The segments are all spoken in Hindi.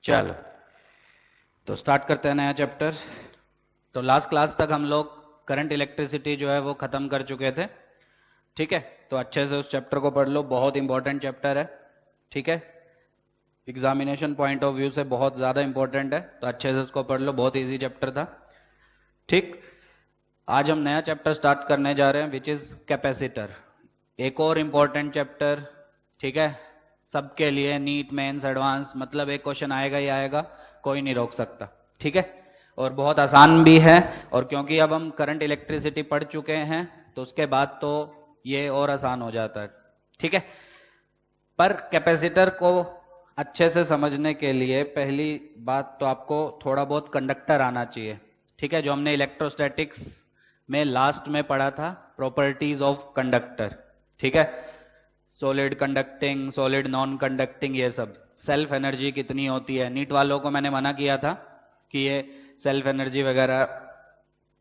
चलो तो स्टार्ट करते हैं नया चैप्टर। तो लास्ट क्लास तक हम लोग करंट इलेक्ट्रिसिटी जो है वो खत्म कर चुके थे। ठीक है, तो अच्छे से उस चैप्टर को पढ़ लो, बहुत इंपॉर्टेंट चैप्टर है। ठीक है, एग्जामिनेशन पॉइंट ऑफ व्यू से बहुत ज़्यादा इंपॉर्टेंट है, तो अच्छे से उसको पढ़ लो, बहुत इजी चैप्टर था। ठीक, आज हम नया चैप्टर स्टार्ट करने जा रहे हैं विच इज़ कैपेसिटर, एक और इम्पॉर्टेंट चैप्टर। ठीक है, सबके लिए नीट मेंस एडवांस, मतलब एक क्वेश्चन आएगा ही आएगा, कोई नहीं रोक सकता। ठीक है, और बहुत आसान भी है, और क्योंकि अब हम करंट इलेक्ट्रिसिटी पढ़ चुके हैं तो उसके बाद तो ये और आसान हो जाता है। ठीक है, पर कैपेसिटर को अच्छे से समझने के लिए पहली बात तो आपको थोड़ा बहुत कंडक्टर आना चाहिए। ठीक है, जो हमने इलेक्ट्रोस्टैटिक्स में लास्ट में पढ़ा था, प्रॉपर्टीज ऑफ कंडक्टर। ठीक है, solid conducting, solid non conducting, ये सब, सेल्फ एनर्जी कितनी होती है। नीट वालों को मैंने मना किया था कि ये सेल्फ एनर्जी वगैरह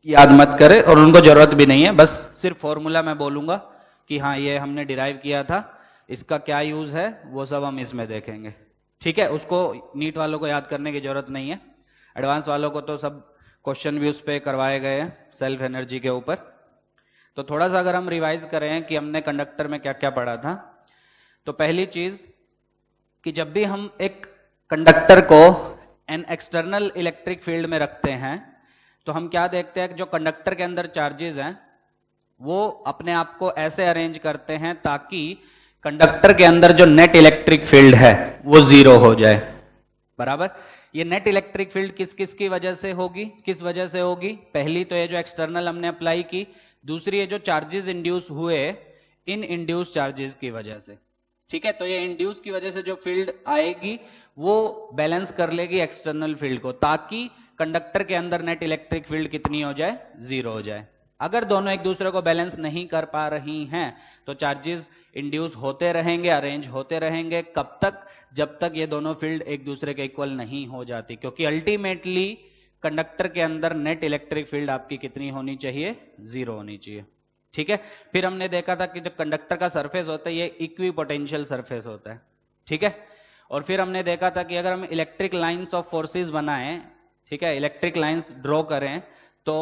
याद मत करे, और उनको जरूरत भी नहीं है, बस सिर्फ फॉर्मूला मैं बोलूंगा कि हाँ ये हमने डिराइव किया था, इसका क्या यूज है वो सब हम इसमें देखेंगे। ठीक है, उसको नीट वालों को याद करने की जरूरत नहीं है, एडवांस वालों को तो सब क्वेश्चन भी उस पर करवाए गए हैं सेल्फ एनर्जी के ऊपर। तो थोड़ा सा अगर हम रिवाइज करें कि हमने कंडक्टर में क्या क्या पढ़ा था, तो पहली चीज कि जब भी हम एक कंडक्टर को एन एक्सटर्नल इलेक्ट्रिक फील्ड में रखते हैं तो हम क्या देखते हैं कि जो कंडक्टर के अंदर चार्जेस हैं वो अपने आप को ऐसे अरेंज करते हैं ताकि कंडक्टर के अंदर जो नेट इलेक्ट्रिक फील्ड है वो जीरो हो जाए। बराबर, ये नेट इलेक्ट्रिक फील्ड किस किस की वजह से होगी, किस वजह से होगी? पहली तो ये जो एक्सटर्नल हमने अप्लाई की, दूसरी ये जो चार्जेस इंड्यूस हुए इन इंड्यूस चार्जेस की वजह से। ठीक है, तो ये इंड्यूस की वजह से जो फील्ड आएगी वो बैलेंस कर लेगी एक्सटर्नल फील्ड को, ताकि कंडक्टर के अंदर नेट इलेक्ट्रिक फील्ड कितनी हो जाए, जीरो हो जाए। अगर दोनों एक दूसरे को बैलेंस नहीं कर पा रही हैं तो चार्जेस इंड्यूस होते रहेंगे, अरेंज होते रहेंगे, कब तक? जब तक ये दोनों फील्ड एक दूसरे के इक्वल नहीं हो जाती, क्योंकि अल्टीमेटली कंडक्टर के अंदर नेट इलेक्ट्रिक फील्ड आपकी कितनी होनी चाहिए, जीरो होनी चाहिए। ठीक है, फिर हमने देखा था कि जो कंडक्टर का सरफेस होता है ये इक्वी पोटेंशियल सरफेस होता है। ठीक है, और फिर हमने देखा था कि अगर हम इलेक्ट्रिक लाइंस ऑफ फोर्सेस बनाएं, ठीक है, इलेक्ट्रिक लाइंस ड्रॉ करें तो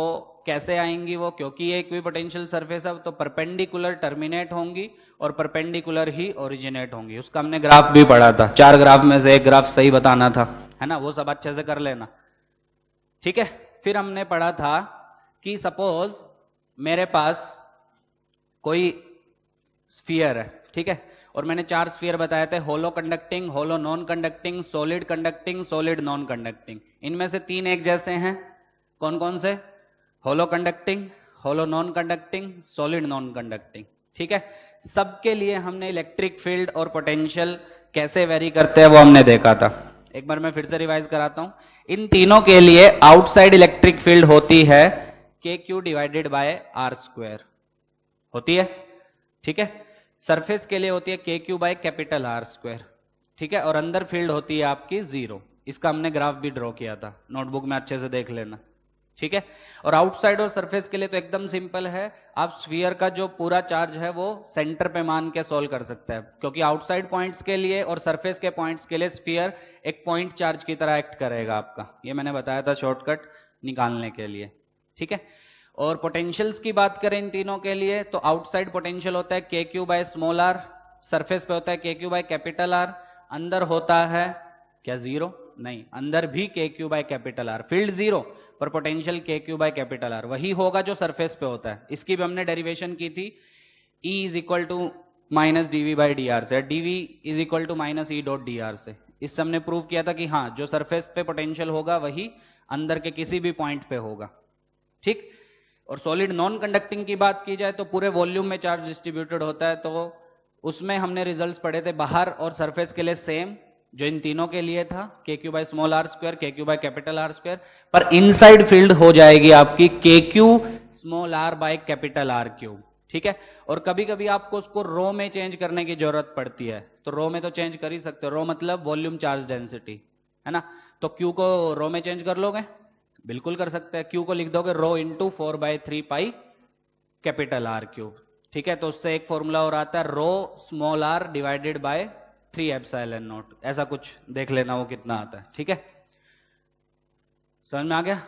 कैसे आएंगी वो, क्योंकि ये इक्वी पोटेंशियल सरफेस है तो परपेंडिकुलर टर्मिनेट होंगी और परपेंडिकुलर ही ओरिजिनेट होंगी। उसका हमने ग्राफ भी पढ़ा था, 4 ग्राफ में से एक ग्राफ सही बताना था, है ना, वो सब अच्छे से कर लेना। ठीक है, फिर हमने पढ़ा था कि सपोज मेरे पास कोई स्फीयर है, ठीक है, और मैंने 4 स्फीयर बताए थे, hollow conducting, hollow non conducting, solid conducting, solid non conducting. इनमें से 3 एक जैसे हैं, कौन कौन से? Hollow conducting, hollow non conducting, solid non conducting. ठीक है, सबके लिए हमने इलेक्ट्रिक फील्ड और पोटेंशियल कैसे वेरी करते हैं वो हमने देखा था। एक बार मैं फिर से रिवाइज कराता हूं। इन तीनों के लिए आउटसाइड इलेक्ट्रिक फील्ड होती है K Q divided by R square होती है। ठीक है, सरफेस के लिए होती है K Q by capital R square. ठीक है, और अंदर फील्ड होती है आपकी जीरो। इसका हमने ग्राफ भी ड्रॉ किया था, नोटबुक में अच्छे से देख लेना। ठीक है, और आउटसाइड और सरफेस के लिए तो एकदम सिंपल है, आप स्फीयर का जो पूरा चार्ज है वो सेंटर पे मान के सोल्व कर सकते हैं, क्योंकि आउटसाइड पॉइंट्स के लिए और सरफेस के पॉइंट्स के लिए स्फीयर एक पॉइंट चार्ज की तरह एक्ट करेगा आपका, ये मैंने बताया था शॉर्टकट निकालने के लिए। ठीक है, और पोटेंशियल्स की बात करें इन तीनों के लिए तो आउटसाइड पोटेंशियल होता है K Q by small R, surface पे होता है K Q by capital are, अंदर होता है क्या जीरो? नहीं, अंदर भी K Q by capital R, field zero पर potential K Q by capital R, वही होगा जो सरफेस पे होता है। इसकी भी हमने डेरिवेशन की थी, E is equal to minus d v by d r से, d v is equal to minus E dot d r से। इससे हमने प्रूव किया था कि हाँ, जो सरफेस पे पोटेंशियल होगा वही अंदर के किसी भी पॉइंट पे होगा। ठीक, और सॉलिड नॉन कंडक्टिंग की बात की जाए तो पूरे वॉल्यूम में चार्ज डिस्ट्रीब्यूटेड होता है, तो उसमें हमने रिजल्ट्स पढ़े थे बाहर और सरफेस के लिए सेम जो इन तीनों के लिए था, के Q by small are square, k Q by capital R square, पर इनसाइड फील्ड हो जाएगी आपकी k q small r by capital R cube. ठीक है, और कभी कभी आपको उसको रो में चेंज करने की जरूरत पड़ती है, तो रो में तो चेंज कर ही सकते हो, रो मतलब वॉल्यूम चार्ज डेंसिटी, है ना, तो क्यू को रो में चेंज कर लोगे, बिल्कुल कर सकते हैं, क्यू को लिख दोगे rho into 4/3 pi capital R cube. ठीक है, तो उससे एक फॉर्मूला और आता है rho small r divided by 3 epsilon naught, ऐसा कुछ देख लेना वो कितना आता है। ठीक है, समझ में आ गया।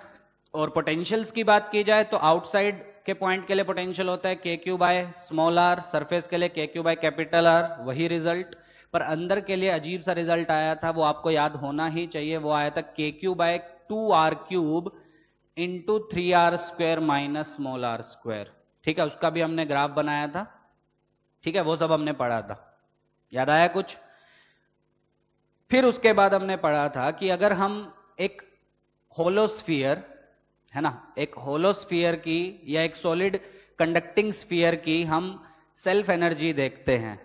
और पोटेंशियल्स की बात की जाए तो आउटसाइड के पॉइंट के लिए पोटेंशियल होता है K Q by small R, surface के लिए K Q by capital R, वही रिजल्ट। पर अंदर के लिए अजीब सा रिजल्ट आया था, वो आपको याद होना ही चाहिए। वो आया था के Q by 2r³ into 3r² minus small are square. ठीक है, उसका भी हमने ग्राफ बनाया था। ठीक है, वो सब हमने पढ़ा था, याद आया कुछ। फिर उसके बाद हमने पढ़ा था कि अगर हम एक होलोस्फीयर है ना, एक होलोस्फीयर की या एक सॉलिड कंडक्टिंग स्फीयर की हम सेल्फ एनर्जी देखते हैं।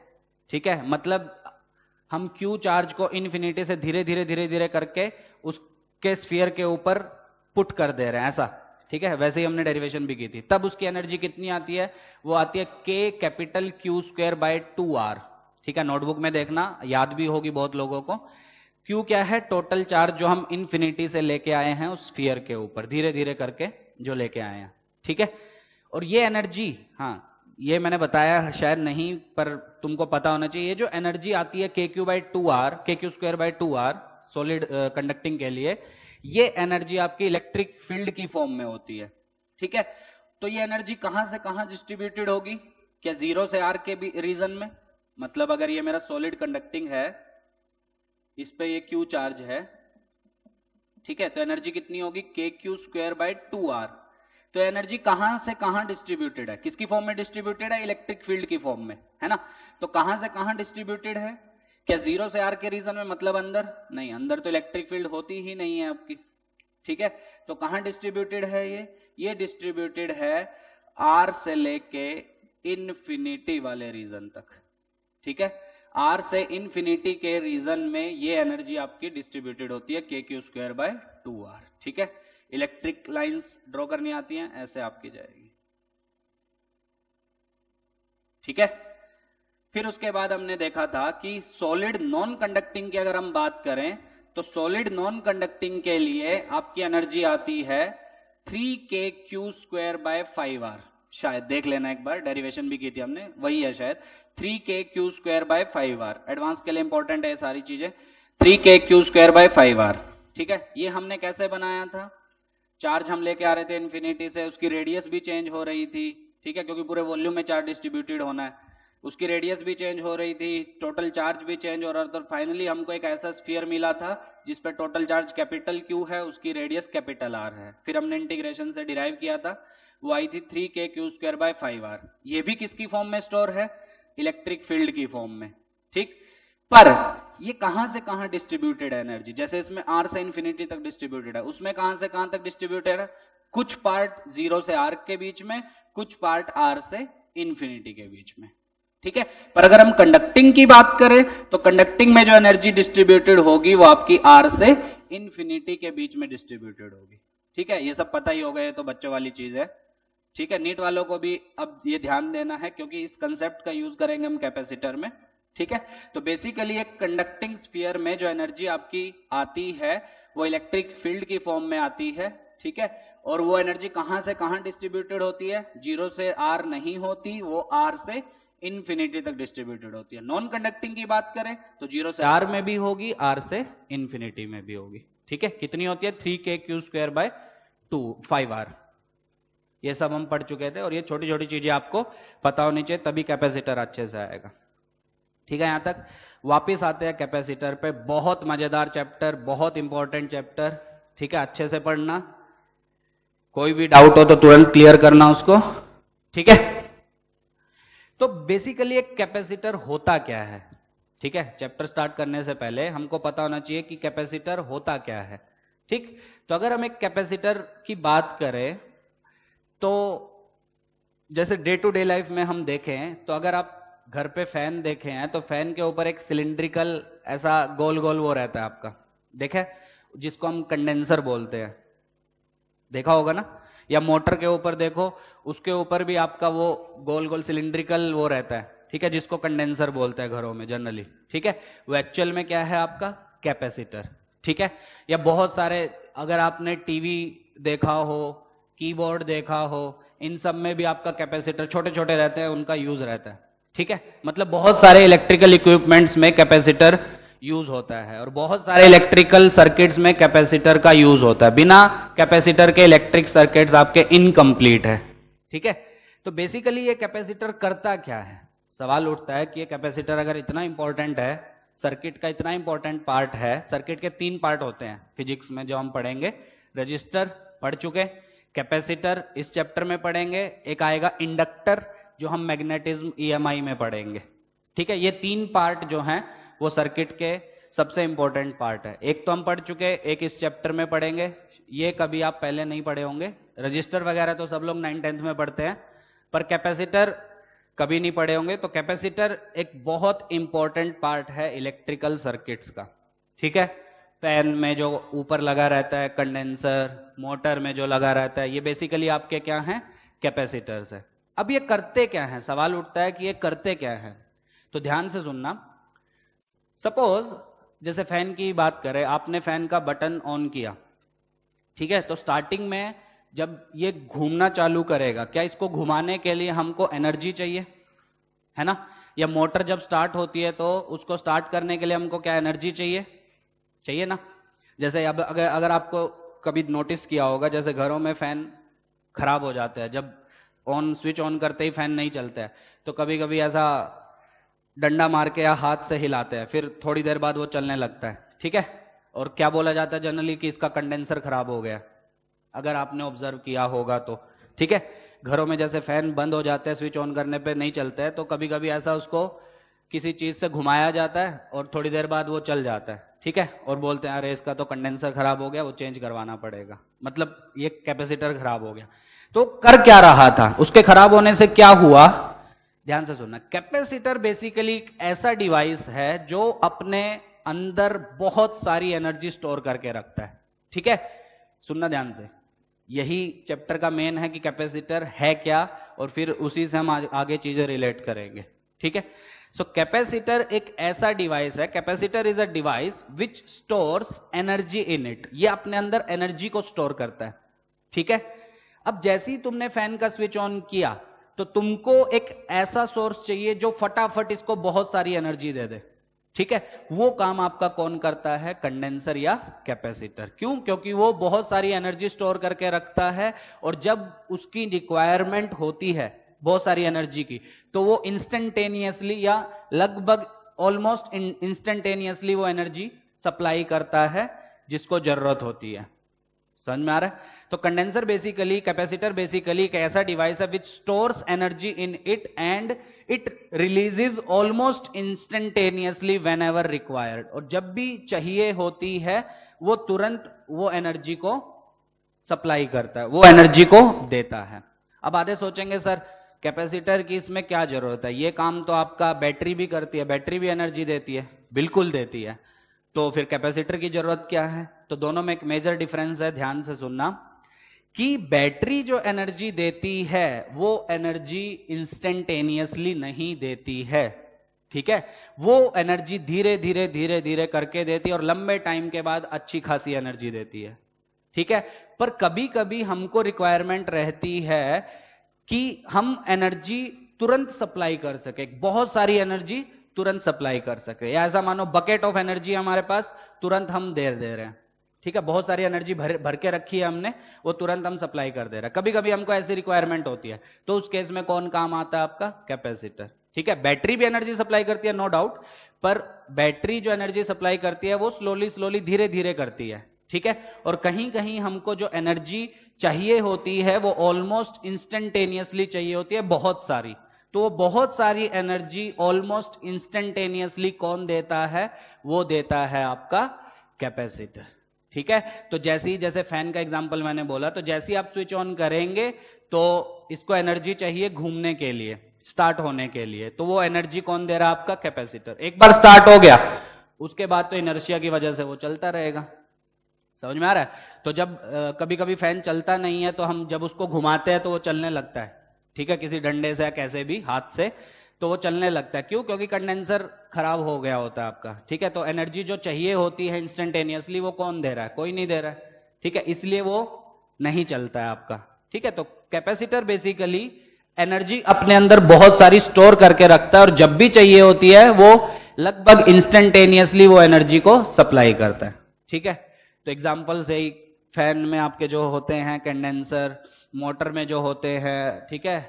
ठीक है, मतलब हम क्यू चार्ज को इन्फिनिटी से धीरे धीरे धीरे धीरे करके उसके स्फीयर के ऊपर पुट कर दे रहे हैं, ऐसा। ठीक है, वैसे ही हमने डेरिवेशन भी की थी। तब उसकी एनर्जी कितनी आती है, वो आती है के कैपिटल Q² बाय 2r। ठीक है, नोटबुक में देखना, याद भी होगी बहुत लोगों को। Q क्या है, टोटल चार्ज जो हम इन्फिनिटी से लेके आए हैं उस स्फीयर के ऊपर, धीरे धीरे करके जो लेके आए हैं। ठीक है, और ये एनर्जी, हाँ ये मैंने बताया शायद नहीं, पर तुमको पता होना चाहिए, ये जो एनर्जी आती है KQ by 2r, KQ² by 2r solid conducting के लिए, ये एनर्जी आपकी इलेक्ट्रिक फील्ड की फॉर्म में होती है। ठीक है, तो ये एनर्जी कहां से कहां डिस्ट्रीब्यूटेड होगी, क्या 0 से r के भी रीजन में। मतलब अगर ये मेरा सॉलिड कंडक्टिंग है, इस पे ये Q चार्ज है, ठीक है, तो एनर्जी कितनी होगी, KQ² बाय 2r। तो एनर्जी कहां से कहां डिस्ट्रीब्यूटेड है, किसकी फॉर्म में डिस्ट्रीब्यूटेड है, इलेक्ट्रिक फील्ड की फॉर्म में, है ना। तो कहां से कहां डिस्ट्रीब्यूटेड है, क्या 0 से r के रीजन में, मतलब अंदर नहीं, अंदर तो इलेक्ट्रिक फील्ड होती ही नहीं है आपकी। ठीक है, तो कहां डिस्ट्रीब्यूटेड है ये डिस्ट्रीब्यूटेड है r से लेके इन्फिनिटी वाले रीजन तक। ठीक है, r से इन्फिनिटी के रीजन में ये एनर्जी आपकी डिस्ट्रीब्यूटेड होती है KQ² बाय 2r। ठीक है, इलेक्ट्रिक लाइंस ड्रॉ करनी आती हैं, ऐसे आपकी जाएगी। ठीक है, फिर उसके बाद हमने देखा था कि सॉलिड नॉन कंडक्टिंग की अगर हम बात करें, तो सॉलिड नॉन कंडक्टिंग के लिए आपकी एनर्जी आती है 3KQ² बाय 5r। शायद देख लेना एक बार, डेरिवेशन भी की थी हमने, वही है शायद 3KQ² बाय 5r। एडवांस के लिए इंपॉर्टेंट है ये सारी चीजें, 3KQ² बाय 5r। ठीक है, ये हमने कैसे बनाया था, चार्ज हम लेके आ रहे थे इन्फिनिटी से, उसकी रेडियस भी चेंज हो रही थी। ठीक है, क्योंकि पूरे वॉल्यूम में चार्ज डिस्ट्रीब्यूटेड होना है, उसकी रेडियस भी चेंज हो रही थी, टोटल चार्ज भी चेंज हो रहा था। और फाइनली हमको एक ऐसा स्फीयर मिला था जिस पे टोटल चार्ज कैपिटल Q है, उसकी रेडियस कैपिटल R है। फिर हमने इंटीग्रेशन से डिराइव किया था, वो आई थी 3KQ² बाय 5r। ये भी किसकी फॉर्म में स्टोर है, इलेक्ट्रिक फील्ड की फॉर्म में। ठीक, पर ये कहां से कहां डिस्ट्रीब्यूटेड है एनर्जी, जैसे इसमें r से इंफिनिटी तक डिस्ट्रीब्यूटेड है, उसमें कहां से कहां तक डिस्ट्रीब्यूटेड है, कुछ पार्ट 0 से r के बीच में, कुछ पार्ट r से इंफिनिटी के बीच में। ठीक है, पर अगर हम कंडक्टिंग की बात करें तो कंडक्टिंग में जो एनर्जी डिस्ट्रीब्यूटेड होगी वो आपकी r से इंफिनिटी के बीच में डिस्ट्रीब्यूटेड होगी। ठीक है, ये सब पता ही होगा, ये तो बच्चों वाली चीज है। ठीक है, नीट वालों को भी अब ये ध्यान देना है, क्योंकि इस कंसेप्ट का यूज करेंगे हम कैपेसिटर में। ठीक है, तो बेसिकली एक कंडक्टिंग स्फीयर में जो एनर्जी आपकी आती है वो इलेक्ट्रिक फील्ड की फॉर्म में आती है। ठीक है, और वो एनर्जी कहां से कहां डिस्ट्रीब्यूटेड होती है, 0 से r नहीं होती, वो r से इंफिनिटी तक डिस्ट्रीब्यूटेड होती है। नॉन कंडक्टिंग की बात करें तो 0 से r में भी होगी, r से इंफिनिटी में भी होगी। ठीक है, कितनी होती है, 3KQ² बाय 5r। ये सब हम पढ़ चुके थे, और ये छोटी छोटी चीजें आपको पता होनी चाहिए, तभी कैपेसिटर अच्छे से आएगा। ठीक है, यहां तक वापिस आते हैं कैपेसिटर पे। बहुत मजेदार चैप्टर, बहुत इंपॉर्टेंट चैप्टर। ठीक है, अच्छे से पढ़ना, कोई भी डाउट हो तो तुरंत क्लियर करना उसको। ठीक है, तो बेसिकली एक कैपेसिटर होता क्या है। ठीक है, चैप्टर स्टार्ट करने से पहले हमको पता होना चाहिए कि कैपेसिटर होता क्या है। ठीक, तो अगर हम एक कैपेसिटर की बात करें तो जैसे डे टू डे लाइफ में हम देखें, तो अगर आप घर पे फैन देखे हैं तो फैन के ऊपर एक सिलिंड्रिकल ऐसा गोल गोल वो रहता है आपका, देखे, जिसको हम कंडेंसर बोलते हैं, देखा होगा ना। या मोटर के ऊपर देखो, उसके ऊपर भी आपका वो गोल गोल सिलिंड्रिकल वो रहता है, ठीक है, जिसको कंडेंसर बोलते हैं घरों में जनरली। ठीक है, वो एक्चुअल में क्या है, आपका कैपेसिटर। ठीक है, या बहुत सारे, अगर आपने टीवी देखा हो, कीबोर्ड देखा हो, इन सब में भी आपका कैपेसिटर छोटे छोटे रहते हैं, उनका यूज रहता है। ठीक है, मतलब बहुत सारे इलेक्ट्रिकल इक्विपमेंट्स में कैपेसिटर यूज होता है और बहुत सारे इलेक्ट्रिकल सर्किट्स में कैपेसिटर का यूज होता है। बिना कैपेसिटर के इलेक्ट्रिक सर्किट्स आपके इनकम्प्लीट है। ठीक है, तो बेसिकली ये कैपेसिटर करता क्या है? सवाल उठता है कि ये कैपेसिटर अगर इतना इंपॉर्टेंट है, सर्किट का इतना इंपॉर्टेंट पार्ट है, सर्किट के 3 पार्ट होते हैं फिजिक्स में जो हम पढ़ेंगे। रजिस्टर पढ़ चुके, कैपेसिटर इस चैप्टर में पढ़ेंगे, एक आएगा इंडक्टर जो हम मैग्नेटिज्म ईएमआई में पढ़ेंगे। ठीक है, ये 3 पार्ट जो हैं वो सर्किट के सबसे इंपॉर्टेंट पार्ट है। एक तो हम पढ़ चुके, एक इस चैप्टर में पढ़ेंगे। ये कभी आप पहले नहीं पढ़े होंगे, रजिस्टर वगैरह तो सब लोग 9th-10th में पढ़ते हैं, पर कैपेसिटर कभी नहीं पढ़े होंगे। तो कैपेसिटर एक बहुत इंपॉर्टेंट पार्ट है इलेक्ट्रिकल सर्किट्स का। ठीक है, फैन में जो ऊपर लगा रहता है, कंडेंसर, मोटर में जो लगा रहता है, ये बेसिकली आपके क्या हैं? कैपेसिटर्स है। अब ये करते क्या हैं? सवाल उठता है कि ये करते क्या है। तो ध्यान से सुनना। सपोज जैसे फैन की बात करें, आपने फैन का बटन ऑन किया, ठीक है, तो स्टार्टिंग में जब ये घूमना चालू करेगा, क्या इसको घुमाने के लिए हमको एनर्जी चाहिए, है ना? या मोटर जब स्टार्ट होती है तो उसको स्टार्ट करने के लिए हमको क्या एनर्जी चाहिए? चाहिए ना? जैसे अब अगर आपको कभी नोटिस किया होगा, जैसे घरों में फैन खराब हो जाता है, जब स्विच ऑन करते ही फैन नहीं चलता है, तो कभी कभी ऐसा डंडा मार के या हाथ से हिलाते हैं, फिर थोड़ी देर बाद वो चलने लगता है। ठीक है, और क्या बोला जाता है जनरली कि इसका कंडेंसर खराब हो गया, अगर आपने ऑब्जर्व किया होगा तो। ठीक है, घरों में जैसे फैन बंद हो जाते हैं, स्विच ऑन करने पे नहीं चलते हैं, तो कभी कभी ऐसा उसको किसी चीज से घुमाया जाता है और थोड़ी देर बाद वो चल जाता है। ठीक है, और बोलते हैं अरे इसका तो कंडेंसर खराब हो गया, वो चेंज करवाना पड़ेगा, मतलब ये कैपेसिटर खराब हो गया। तो कर क्या रहा था? उसके खराब होने से क्या हुआ? ध्यान से सुनना। कैपेसिटर बेसिकली एक ऐसा डिवाइस है जो अपने अंदर बहुत सारी एनर्जी स्टोर करके रखता है। ठीक है, सुनना ध्यान से, यही चैप्टर का मेन है कि कैपेसिटर है क्या, और फिर उसी से हम आगे चीजें रिलेट करेंगे। ठीक है, सो कैपेसिटर एक ऐसा डिवाइस है, capacitor is a device which stores energy in it. ये अपने अंदर एनर्जी को स्टोर करता है। ठीक है, अब जैसे ही तुमने फैन का स्विच ऑन किया तो तुमको एक ऐसा सोर्स चाहिए जो फटाफट इसको बहुत सारी एनर्जी दे दे। ठीक है, वो काम आपका कौन करता है? कंडेंसर या कैपेसिटर। क्यों? क्योंकि वो बहुत सारी एनर्जी स्टोर करके रखता है, और जब उसकी रिक्वायरमेंट होती है बहुत सारी एनर्जी की, तो वो इंस्टेंटेनियसली या लगभग ऑलमोस्ट इंस्टेंटेनियसली वो एनर्जी सप्लाई करता है जिसको जरूरत होती है। समझ में आ रहा है? तो कंडेंसर बेसिकली, कैपेसिटर बेसिकली एक ऐसा डिवाइस है which stores energy in it and it releases almost instantaneously whenever required. और जब भी चाहिए होती है वो तुरंत वो एनर्जी को सप्लाई करता है, वो एनर्जी को देता है। अब आधे सोचेंगे सर कैपेसिटर की इसमें क्या जरूरत है, ये काम तो आपका बैटरी भी करती है, बैटरी भी एनर्जी देती है। बिल्कुल देती है, तो फिर कैपेसिटर की जरूरत क्या है? तो दोनों में एक मेजर डिफरेंस है, ध्यान से सुनना, कि बैटरी जो एनर्जी देती है वो एनर्जी इंस्टेंटेनियसली नहीं देती है। ठीक है, वो एनर्जी धीरे धीरे धीरे धीरे करके देती है और लंबे टाइम के बाद अच्छी खासी एनर्जी देती है। ठीक है, पर कभी कभी हमको रिक्वायरमेंट रहती है कि हम एनर्जी तुरंत सप्लाई कर सके, बहुत सारी एनर्जी तुरंत सप्लाई कर सके, या ऐसा मानो बकेट ऑफ एनर्जी हमारे पास तुरंत हम दे रहे हैं। ठीक है, बहुत सारी एनर्जी भर के रखी है हमने, वो तुरंत हम सप्लाई कर दे रहे हैं। कभी कभी हमको ऐसी रिक्वायरमेंट होती है, तो उस केस में कौन काम आता है? आपका कैपेसिटर। ठीक है, बैटरी भी एनर्जी सप्लाई करती है, नो डाउट, पर बैटरी जो एनर्जी सप्लाई करती है वो स्लोली स्लोली धीरे धीरे करती है। ठीक है, और कहीं कहीं हमको जो एनर्जी चाहिए होती है वो ऑलमोस्ट इंस्टेंटेनियसली चाहिए होती है, बहुत सारी। तो वो बहुत सारी एनर्जी ऑलमोस्ट इंस्टेंटेनियसली कौन देता है? वो देता है आपका कैपेसिटर। ठीक है, तो जैसे फैन का एग्जांपल मैंने बोला, तो जैसे आप स्विच ऑन करेंगे तो इसको एनर्जी चाहिए घूमने के लिए, स्टार्ट होने के लिए, तो वो एनर्जी कौन दे रहा है? आपका कैपेसिटर। एक बार स्टार्ट हो गया उसके बाद तो इनर्शिया की वजह से वो चलता रहेगा। समझ में आ रहा है? तो जब कभी कभी फैन चलता नहीं है तो हम जब उसको घुमाते हैं तो वो चलने लगता है। ठीक है, किसी डंडे से या कैसे भी हाथ से, तो वो चलने लगता है। क्यों? क्योंकि कंडेंसर खराब हो गया होता है आपका। ठीक है, तो एनर्जी जो चाहिए होती है इंस्टेंटेनियसली वो कौन दे रहा है? कोई नहीं दे रहा है। ठीक है, इसलिए वो नहीं चलता है आपका। ठीक है, तो कैपेसिटर बेसिकली एनर्जी अपने अंदर बहुत सारी स्टोर करके रखता है और जब भी चाहिए होती है वो लगभग इंस्टेंटेनियसली वो एनर्जी को सप्लाई करता है। ठीक है, तो एग्जांपल से ही फैन में आपके जो होते हैं कंडेंसर, मोटर में जो होते हैं, ठीक है,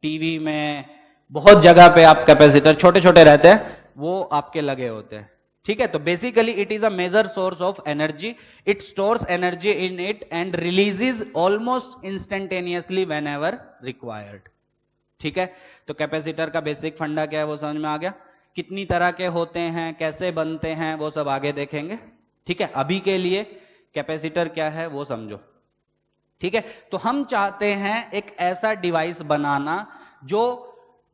टीवी में, बहुत जगह पे आप कैपेसिटर छोटे छोटे रहते हैं वो आपके लगे होते हैं। ठीक है, तो basically it is a major source of energy, it stores energy in it and releases almost instantaneously whenever required. ठीक है, तो कैपेसिटर का बेसिक फंडा क्या है वो समझ में आ गया। कितनी तरह के होते हैं, कैसे बनते हैं, वो सब आगे देखेंगे। ठीक है, अभी के लिए कैपेसिटर क्या है वो समझो। ठीक है, तो हम चाहते हैं एक ऐसा डिवाइस बनाना जो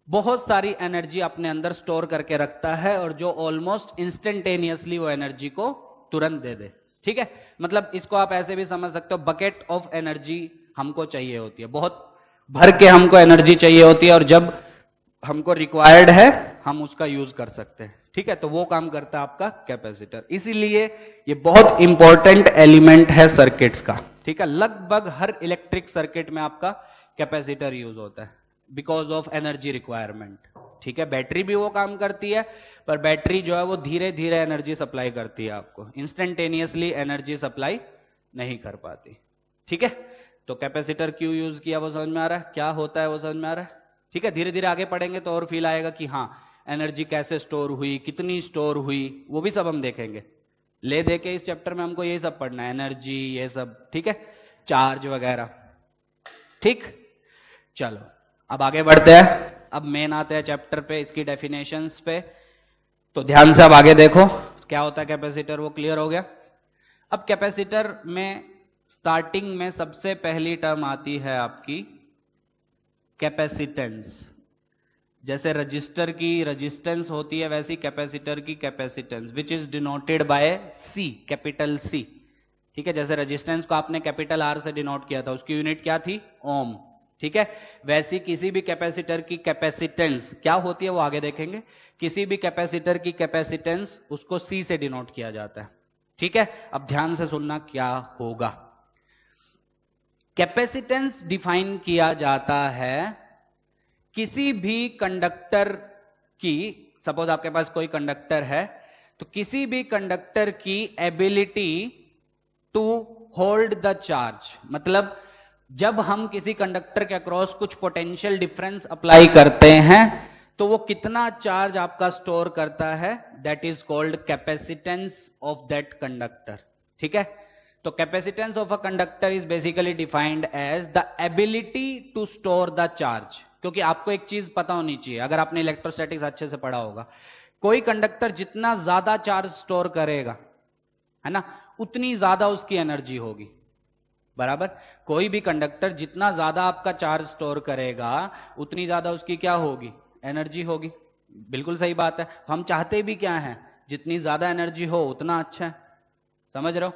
बहुत सारी एनर्जी अपने अंदर स्टोर करके रखता है और जो ऑलमोस्ट इंस्टेंटेनियसली वो एनर्जी को तुरंत दे दे। ठीक है, मतलब इसको आप ऐसे भी समझ सकते हो, बकेट ऑफ एनर्जी हमको चाहिए होती है, बहुत भर के हमको एनर्जी चाहिए होती है और जब हमको रिक्वायर्ड है हम उसका यूज कर सकते हैं। ठीक है, तो वो काम करता है आपका कैपेसिटर, इसीलिए ये बहुत इंपॉर्टेंट एलिमेंट है सर्किट्स का। ठीक है, लगभग हर इलेक्ट्रिक सर्किट में आपका कैपेसिटर यूज होता है बिकॉज ऑफ एनर्जी रिक्वायरमेंट। ठीक है, बैटरी भी वो काम करती है पर बैटरी जो है वो धीरे धीरे एनर्जी सप्लाई करती है, आपको इंस्टेंटेनियसली एनर्जी सप्लाई नहीं कर पाती। ठीक है, तो कैपेसिटर क्यों यूज किया वो समझ में आ रहा है, क्या होता है वो समझ में आ रहा है। ठीक है, धीरे धीरे आगे पढ़ेंगे तो और फील आएगा कि हाँ एनर्जी कैसे स्टोर हुई, कितनी स्टोर हुई, वो भी सब हम देखेंगे। ले दे के इस चैप्टर में हमको ये सब पढ़ना है, एनर्जी ये सब। ठीक है, चार्ज वगैरह। ठीक, चलो अब आगे बढ़ते हैं, अब मेन आते हैं चैप्टर पे, इसकी डेफिनेशंस पे। तो ध्यान से अब आगे देखो क्या होता है कैपेसिटर, वो क्लियर हो गया। अब कैपेसिटर में स्टार्टिंग में सबसे पहली टर्म आती है आपकी कैपेसिटेंस। जैसे रजिस्टर की रेजिस्टेंस होती है वैसी कैपेसिटर की capacitance, which is denoted by C, capital C. ठीक है, जैसे रेजिस्टेंस को आपने कैपिटल आर से डिनोट किया था, उसकी यूनिट क्या थी, ओम। ठीक है, वैसी किसी भी कैपेसिटर की कैपेसिटेंस क्या होती है वो आगे देखेंगे। किसी भी कैपेसिटर की कैपेसिटेंस उसको सी से डिनोट किया जाता है। ठीक है, अब ध्यान से सुनना क्या होगा। कैपेसिटेंस डिफाइन किया जाता है किसी भी कंडक्टर की, सपोज आपके पास कोई कंडक्टर है, तो किसी भी कंडक्टर की ability to hold the charge, मतलब जब हम किसी कंडक्टर के अक्रॉस कुछ पोटेंशियल डिफरेंस अप्लाई करते हैं तो वो कितना चार्ज आपका स्टोर करता है, that is called capacitance of that conductor. ठीक है, तो capacitance of a conductor is basically defined as the ability to store the charge. क्योंकि आपको एक चीज पता होनी चाहिए, अगर आपने इलेक्ट्रोस्टैटिक्स अच्छे से पढ़ा होगा, कोई कंडक्टर जितना ज्यादा चार्ज स्टोर करेगा, है ना, उतनी ज्यादा उसकी एनर्जी होगी। बराबर, कोई भी कंडक्टर जितना ज्यादा आपका चार्ज स्टोर करेगा उतनी ज्यादा उसकी क्या होगी, एनर्जी होगी। बिल्कुल सही बात है, हम चाहते भी क्या है, जितनी ज्यादा एनर्जी हो उतना अच्छा है। समझ रहे हो,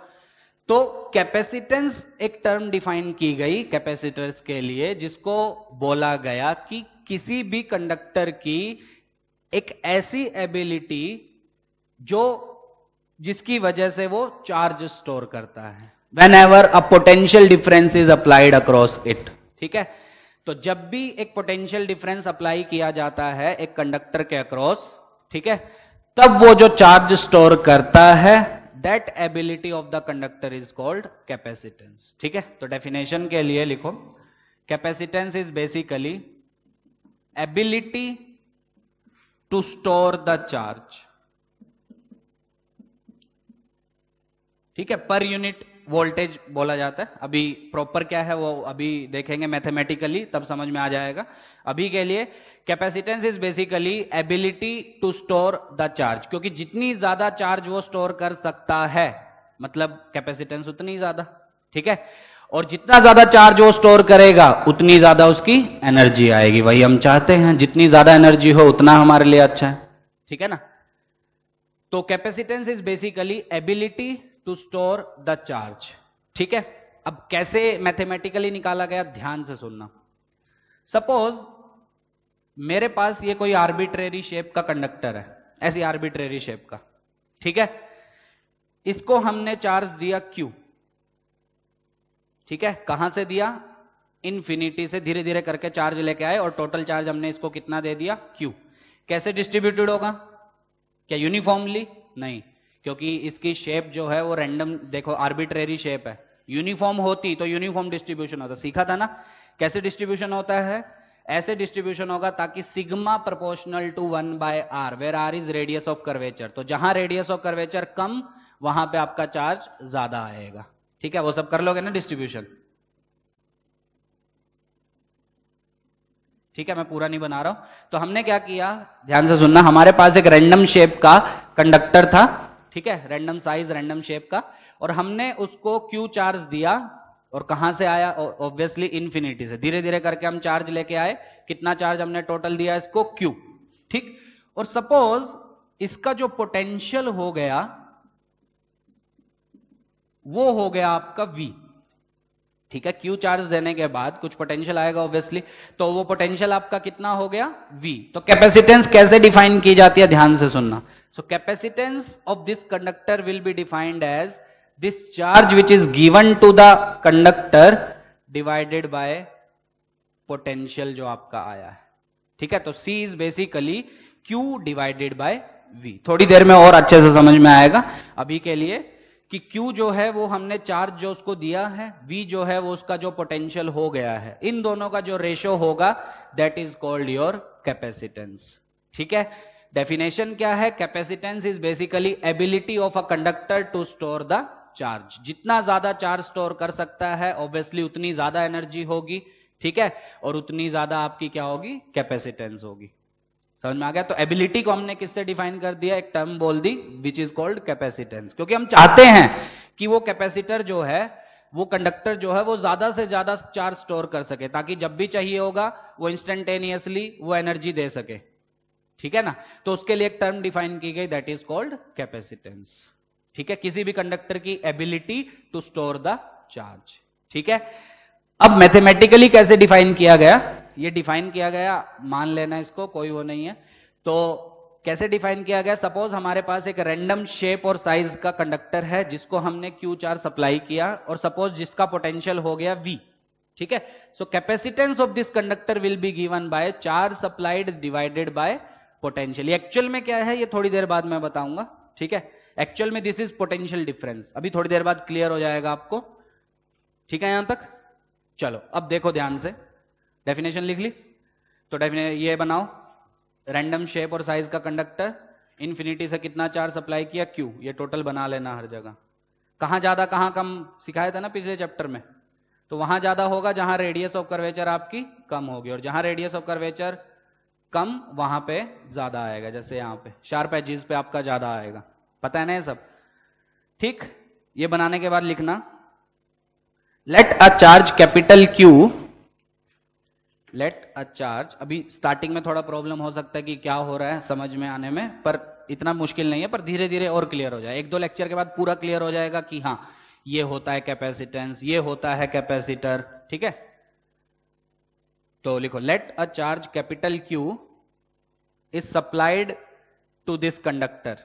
तो कैपेसिटेंस एक टर्म डिफाइन की गई कैपेसिटर्स के लिए, जिसको बोला गया कि किसी भी कंडक्टर की एक ऐसी एबिलिटी जो जिसकी वजह से वो चार्ज स्टोर करता है whenever a potential difference is applied across it। ठीक है, तो जब भी एक पोटेंशियल डिफरेंस अप्लाई किया जाता है एक कंडक्टर के अक्रॉस, ठीक है, तब वो जो चार्ज स्टोर करता है, that ability of the conductor is called capacitance. ठीक है, तो डेफिनेशन के लिए लिखो, capacitance is basically ability to store the charge. ठीक है, पर यूनिट वोल्टेज बोला जाता है। अभी प्रॉपर क्या है वो अभी देखेंगे मैथमेटिकली, तब समझ में आ जाएगा। अभी के लिए capacitance is basically ability to store the charge, क्योंकि जितनी ज्यादा चार्ज वो स्टोर कर सकता है मतलब कैपेसिटेंस उतनी ज्यादा। ठीक है, और जितना ज्यादा चार्ज वो स्टोर करेगा उतनी ज्यादा उसकी एनर्जी आएगी। वही हम चाहते हैं, जितनी ज्यादा एनर्जी हो उतना हमारे लिए अच्छा है। ठीक है ना, तो capacitance is basically ability to store the charge. ठीक है, अब कैसे मैथमेटिकली निकाला गया ध्यान से सुनना। सपोज मेरे पास ये कोई आर्बिट्रेरी शेप का कंडक्टर है, ऐसी आर्बिट्रेरी शेप का। ठीक है, इसको हमने चार्ज दिया Q। ठीक है, कहां से दिया, इन्फिनिटी से धीरे धीरे करके चार्ज लेके आए और टोटल चार्ज हमने इसको कितना दे दिया, Q। कैसे डिस्ट्रीब्यूटेड होगा, क्या यूनिफॉर्मली? नहीं, क्योंकि इसकी शेप जो है वो रैंडम, देखो आर्बिट्रेरी शेप है। यूनिफॉर्म होती तो यूनिफॉर्म डिस्ट्रीब्यूशन होता, सीखा था ना कैसे डिस्ट्रीब्यूशन होता है। ऐसे डिस्ट्रीब्यूशन होगा ताकि sigma proportional to 1/r, where r is radius of curvature. तो जहां रेडियस ऑफ कर्वेचर कम, वहां पे आपका चार्ज ज्यादा आएगा। ठीक है, वो सब कर लोगे ना डिस्ट्रीब्यूशन। ठीक है, मैं पूरा नहीं बना रहा हूं। तो हमने क्या किया, ध्यान से सुनना, हमारे पास एक रैंडम शेप का कंडक्टर था, ठीक है, रैंडम साइज रैंडम शेप का, और हमने उसको Q चार्ज दिया। और कहां से आया, ऑब्वियसली इन्फिनिटी से। धीरे धीरे करके हम चार्ज लेके आए। कितना चार्ज हमने टोटल दिया इसको, Q। ठीक, और सपोज इसका जो पोटेंशियल हो गया वो हो गया आपका V। ठीक है, Q चार्ज देने के बाद कुछ पोटेंशियल आएगा ऑब्वियसली, तो वो पोटेंशियल आपका कितना हो गया, V। तो कैपेसिटेंस कैसे डिफाइन की जाती है, ध्यान से सुनना। So capacitance of this conductor will be defined as this charge which is given to the conductor divided by potential जो आपका आया है। ठीक है, तो C is basically Q divided by V। थोड़ी देर में और अच्छे से समझ में आएगा। अभी के लिए कि Q जो है वो हमने चार्ज जो उसको दिया है, V जो है वो उसका जो पोटेंशियल हो गया है, इन दोनों का जो रेशियो होगा that is called your capacitance. ठीक है, डेफिनेशन क्या है, capacitance is basically ability of a conductor to store the charge. जितना ज्यादा चार्ज स्टोर कर सकता है ऑब्वियसली उतनी ज्यादा एनर्जी होगी। ठीक है, और उतनी ज्यादा आपकी क्या होगी, कैपेसिटेंस होगी। समझ में आ गया। तो एबिलिटी को हमने किससे डिफाइन कर दिया, एक टर्म बोल दी विच इज कॉल्ड कैपेसिटेंस, क्योंकि हम चाहते हैं कि वो कैपेसिटर जो है, वो कंडक्टर जो है वो ज्यादा से ज्यादा चार्ज स्टोर कर सके, ताकि जब भी चाहिए होगा वो इंस्टेंटेनियसली वो एनर्जी दे सके। ठीक है ना, तो उसके लिए एक टर्म डिफाइन की गई दैट इज कॉल्ड कैपेसिटेंस। ठीक है, किसी भी कंडक्टर की ability to store the charge. ठीक है, अब मैथमेटिकली कैसे डिफाइन किया गया, ये डिफाइन किया गया, मान लेना इसको, कोई वो नहीं है। तो कैसे डिफाइन किया गया, सपोज हमारे पास एक रैंडम शेप और साइज का कंडक्टर है जिसको हमने Q चार्ज सप्लाई किया, और सपोज जिसका पोटेंशियल हो गया V। ठीक है, so capacitance of this conductor will be given by charge supplied divided by potential. Actual में क्या है ये थोड़ी देर बाद मैं बताऊंगा। ठीक है, एक्चुअल में दिस इज पोटेंशियल डिफरेंस, अभी थोड़ी देर बाद क्लियर हो जाएगा आपको। ठीक है, यहां तक चलो। अब देखो ध्यान से, डेफिनेशन लिख ली, तो डेफिनेशन ये बनाओ, रैंडम शेप और साइज का कंडक्टर, इन्फिनिटी से कितना चार्ज सप्लाई किया, Q। ये टोटल बना लेना हर जगह, कहां ज्यादा कहां कम सिखाया था ना पिछले चैप्टर में। तो वहां ज्यादा होगा जहां रेडियस ऑफ कर्वेचर आपकी कम होगी, और जहां रेडियस ऑफ कर्वेचर कम वहां पे ज्यादा आएगा। जैसे यहां पे शार्प एजेस पे आपका ज्यादा आएगा, पता है ना ये सब। ठीक, ये बनाने के बाद लिखना, let a charge capital Q, let a charge. अभी स्टार्टिंग में थोड़ा प्रॉब्लम हो सकता है कि क्या हो रहा है समझ में आने में, पर इतना मुश्किल नहीं है, पर धीरे धीरे और क्लियर हो जाए। एक दो लेक्चर के बाद पूरा क्लियर हो जाएगा कि हाँ ये होता है कैपेसिटेंस, ये होता है कैपेसिटर। ठीक है, तो लिखो, let a charge capital Q is supplied to this conductor.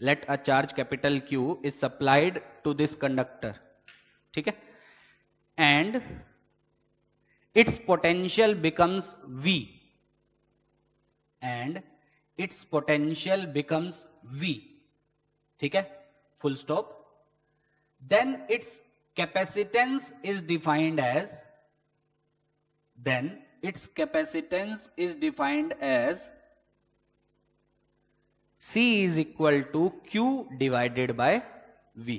Let a charge capital Q is supplied to this conductor. ठीक है, and its potential becomes V, and its potential becomes V। ठीक है, full stop। then its capacitance is defined as, then its capacitance is defined as C is equal to Q divided by V।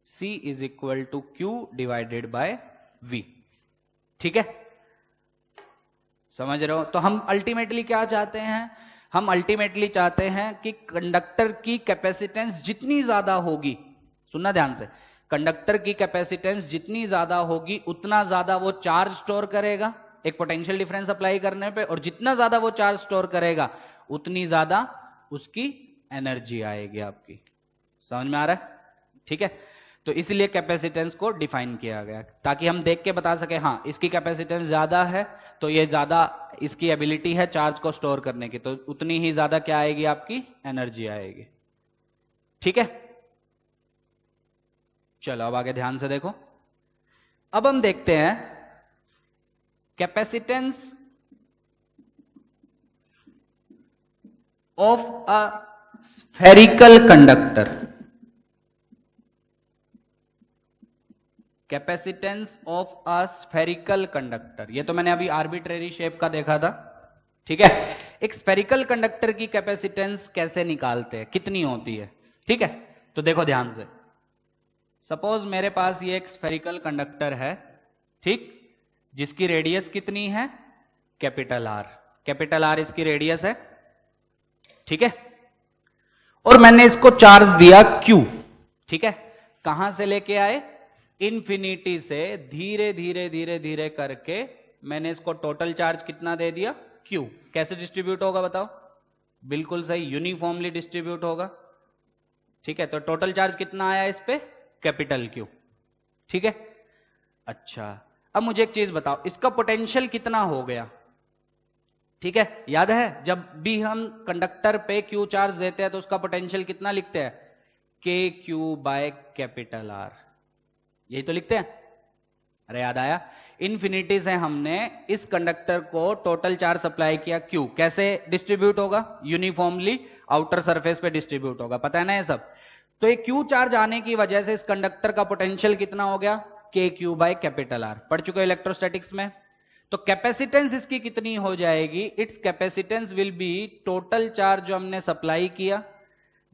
C is equal to Q divided by V। ठीक है, समझ रहे हो। तो हम अल्टीमेटली क्या चाहते हैं, हम अल्टीमेटली चाहते हैं कि कंडक्टर की कैपेसिटेंस जितनी ज्यादा होगी, सुनना ध्यान से, कंडक्टर की कैपेसिटेंस जितनी ज्यादा होगी उतना ज्यादा वो चार्ज स्टोर करेगा एक पोटेंशियल डिफरेंस अप्लाई करने पे, और जितना ज्यादा वो चार्ज स्टोर करेगा उतनी ज्यादा उसकी एनर्जी आएगी आपकी। समझ में आ रहा है। ठीक है, तो इसलिए कैपेसिटेंस को डिफाइन किया गया, ताकि हम देख के बता सके हाँ इसकी कैपेसिटेंस ज्यादा है तो ये ज्यादा इसकी एबिलिटी है चार्ज को स्टोर करने की, तो उतनी ही ज्यादा क्या आएगी आपकी एनर्जी आएगी। ठीक है, चलो अब आगे ध्यान से देखो। अब हम देखते हैं capacitance of a spherical conductor, capacitance of a spherical conductor. ये तो मैंने अभी आर्बिट्रेरी शेप का देखा था, ठीक है। एक स्फेरिकल कंडक्टर की कैपेसिटेंस कैसे निकालते हैं, कितनी होती है, ठीक है। तो देखो ध्यान से, सपोज मेरे पास ये एक स्फेरिकल कंडक्टर है, ठीक, जिसकी रेडियस कितनी है, कैपिटल आर। कैपिटल आर इसकी रेडियस है, ठीक है। और मैंने इसको चार्ज दिया क्यू, ठीक है। कहां से लेके आए, इन्फिनिटी से धीरे धीरे धीरे धीरे करके मैंने इसको टोटल चार्ज कितना दे दिया, क्यू। कैसे डिस्ट्रीब्यूट होगा बताओ, बिल्कुल सही, यूनिफॉर्मली डिस्ट्रीब्यूट होगा, ठीक है। तो टोटल चार्ज कितना आया इस पे, कैपिटल क्यू, ठीक है। अच्छा, अब मुझे एक चीज बताओ, इसका पोटेंशियल कितना हो गया, ठीक है। याद है जब भी हम कंडक्टर पे क्यू चार्ज देते हैं तो उसका पोटेंशियल कितना लिखते हैं, के क्यू बाय कैपिटल आर, यही तो लिखते हैं। अरे याद आया, इन्फिनिटी से हमने इस कंडक्टर को टोटल चार्ज सप्लाई किया क्यू, कैसे डिस्ट्रीब्यूट होगा, यूनिफॉर्मली आउटर सरफेस पे डिस्ट्रीब्यूट होगा, पता है ना ये सब। तो ये क्यू चार्ज आने की वजह से इस कंडक्टर का पोटेंशियल कितना हो गया, के क्यू बाय कैपिटल आर। पढ़ चुके इलेक्ट्रोस्टैटिक्स में। तो कैपेसिटेंस इसकी कितनी हो जाएगी, it's capacitance will be total charge जो हमने सप्लाई किया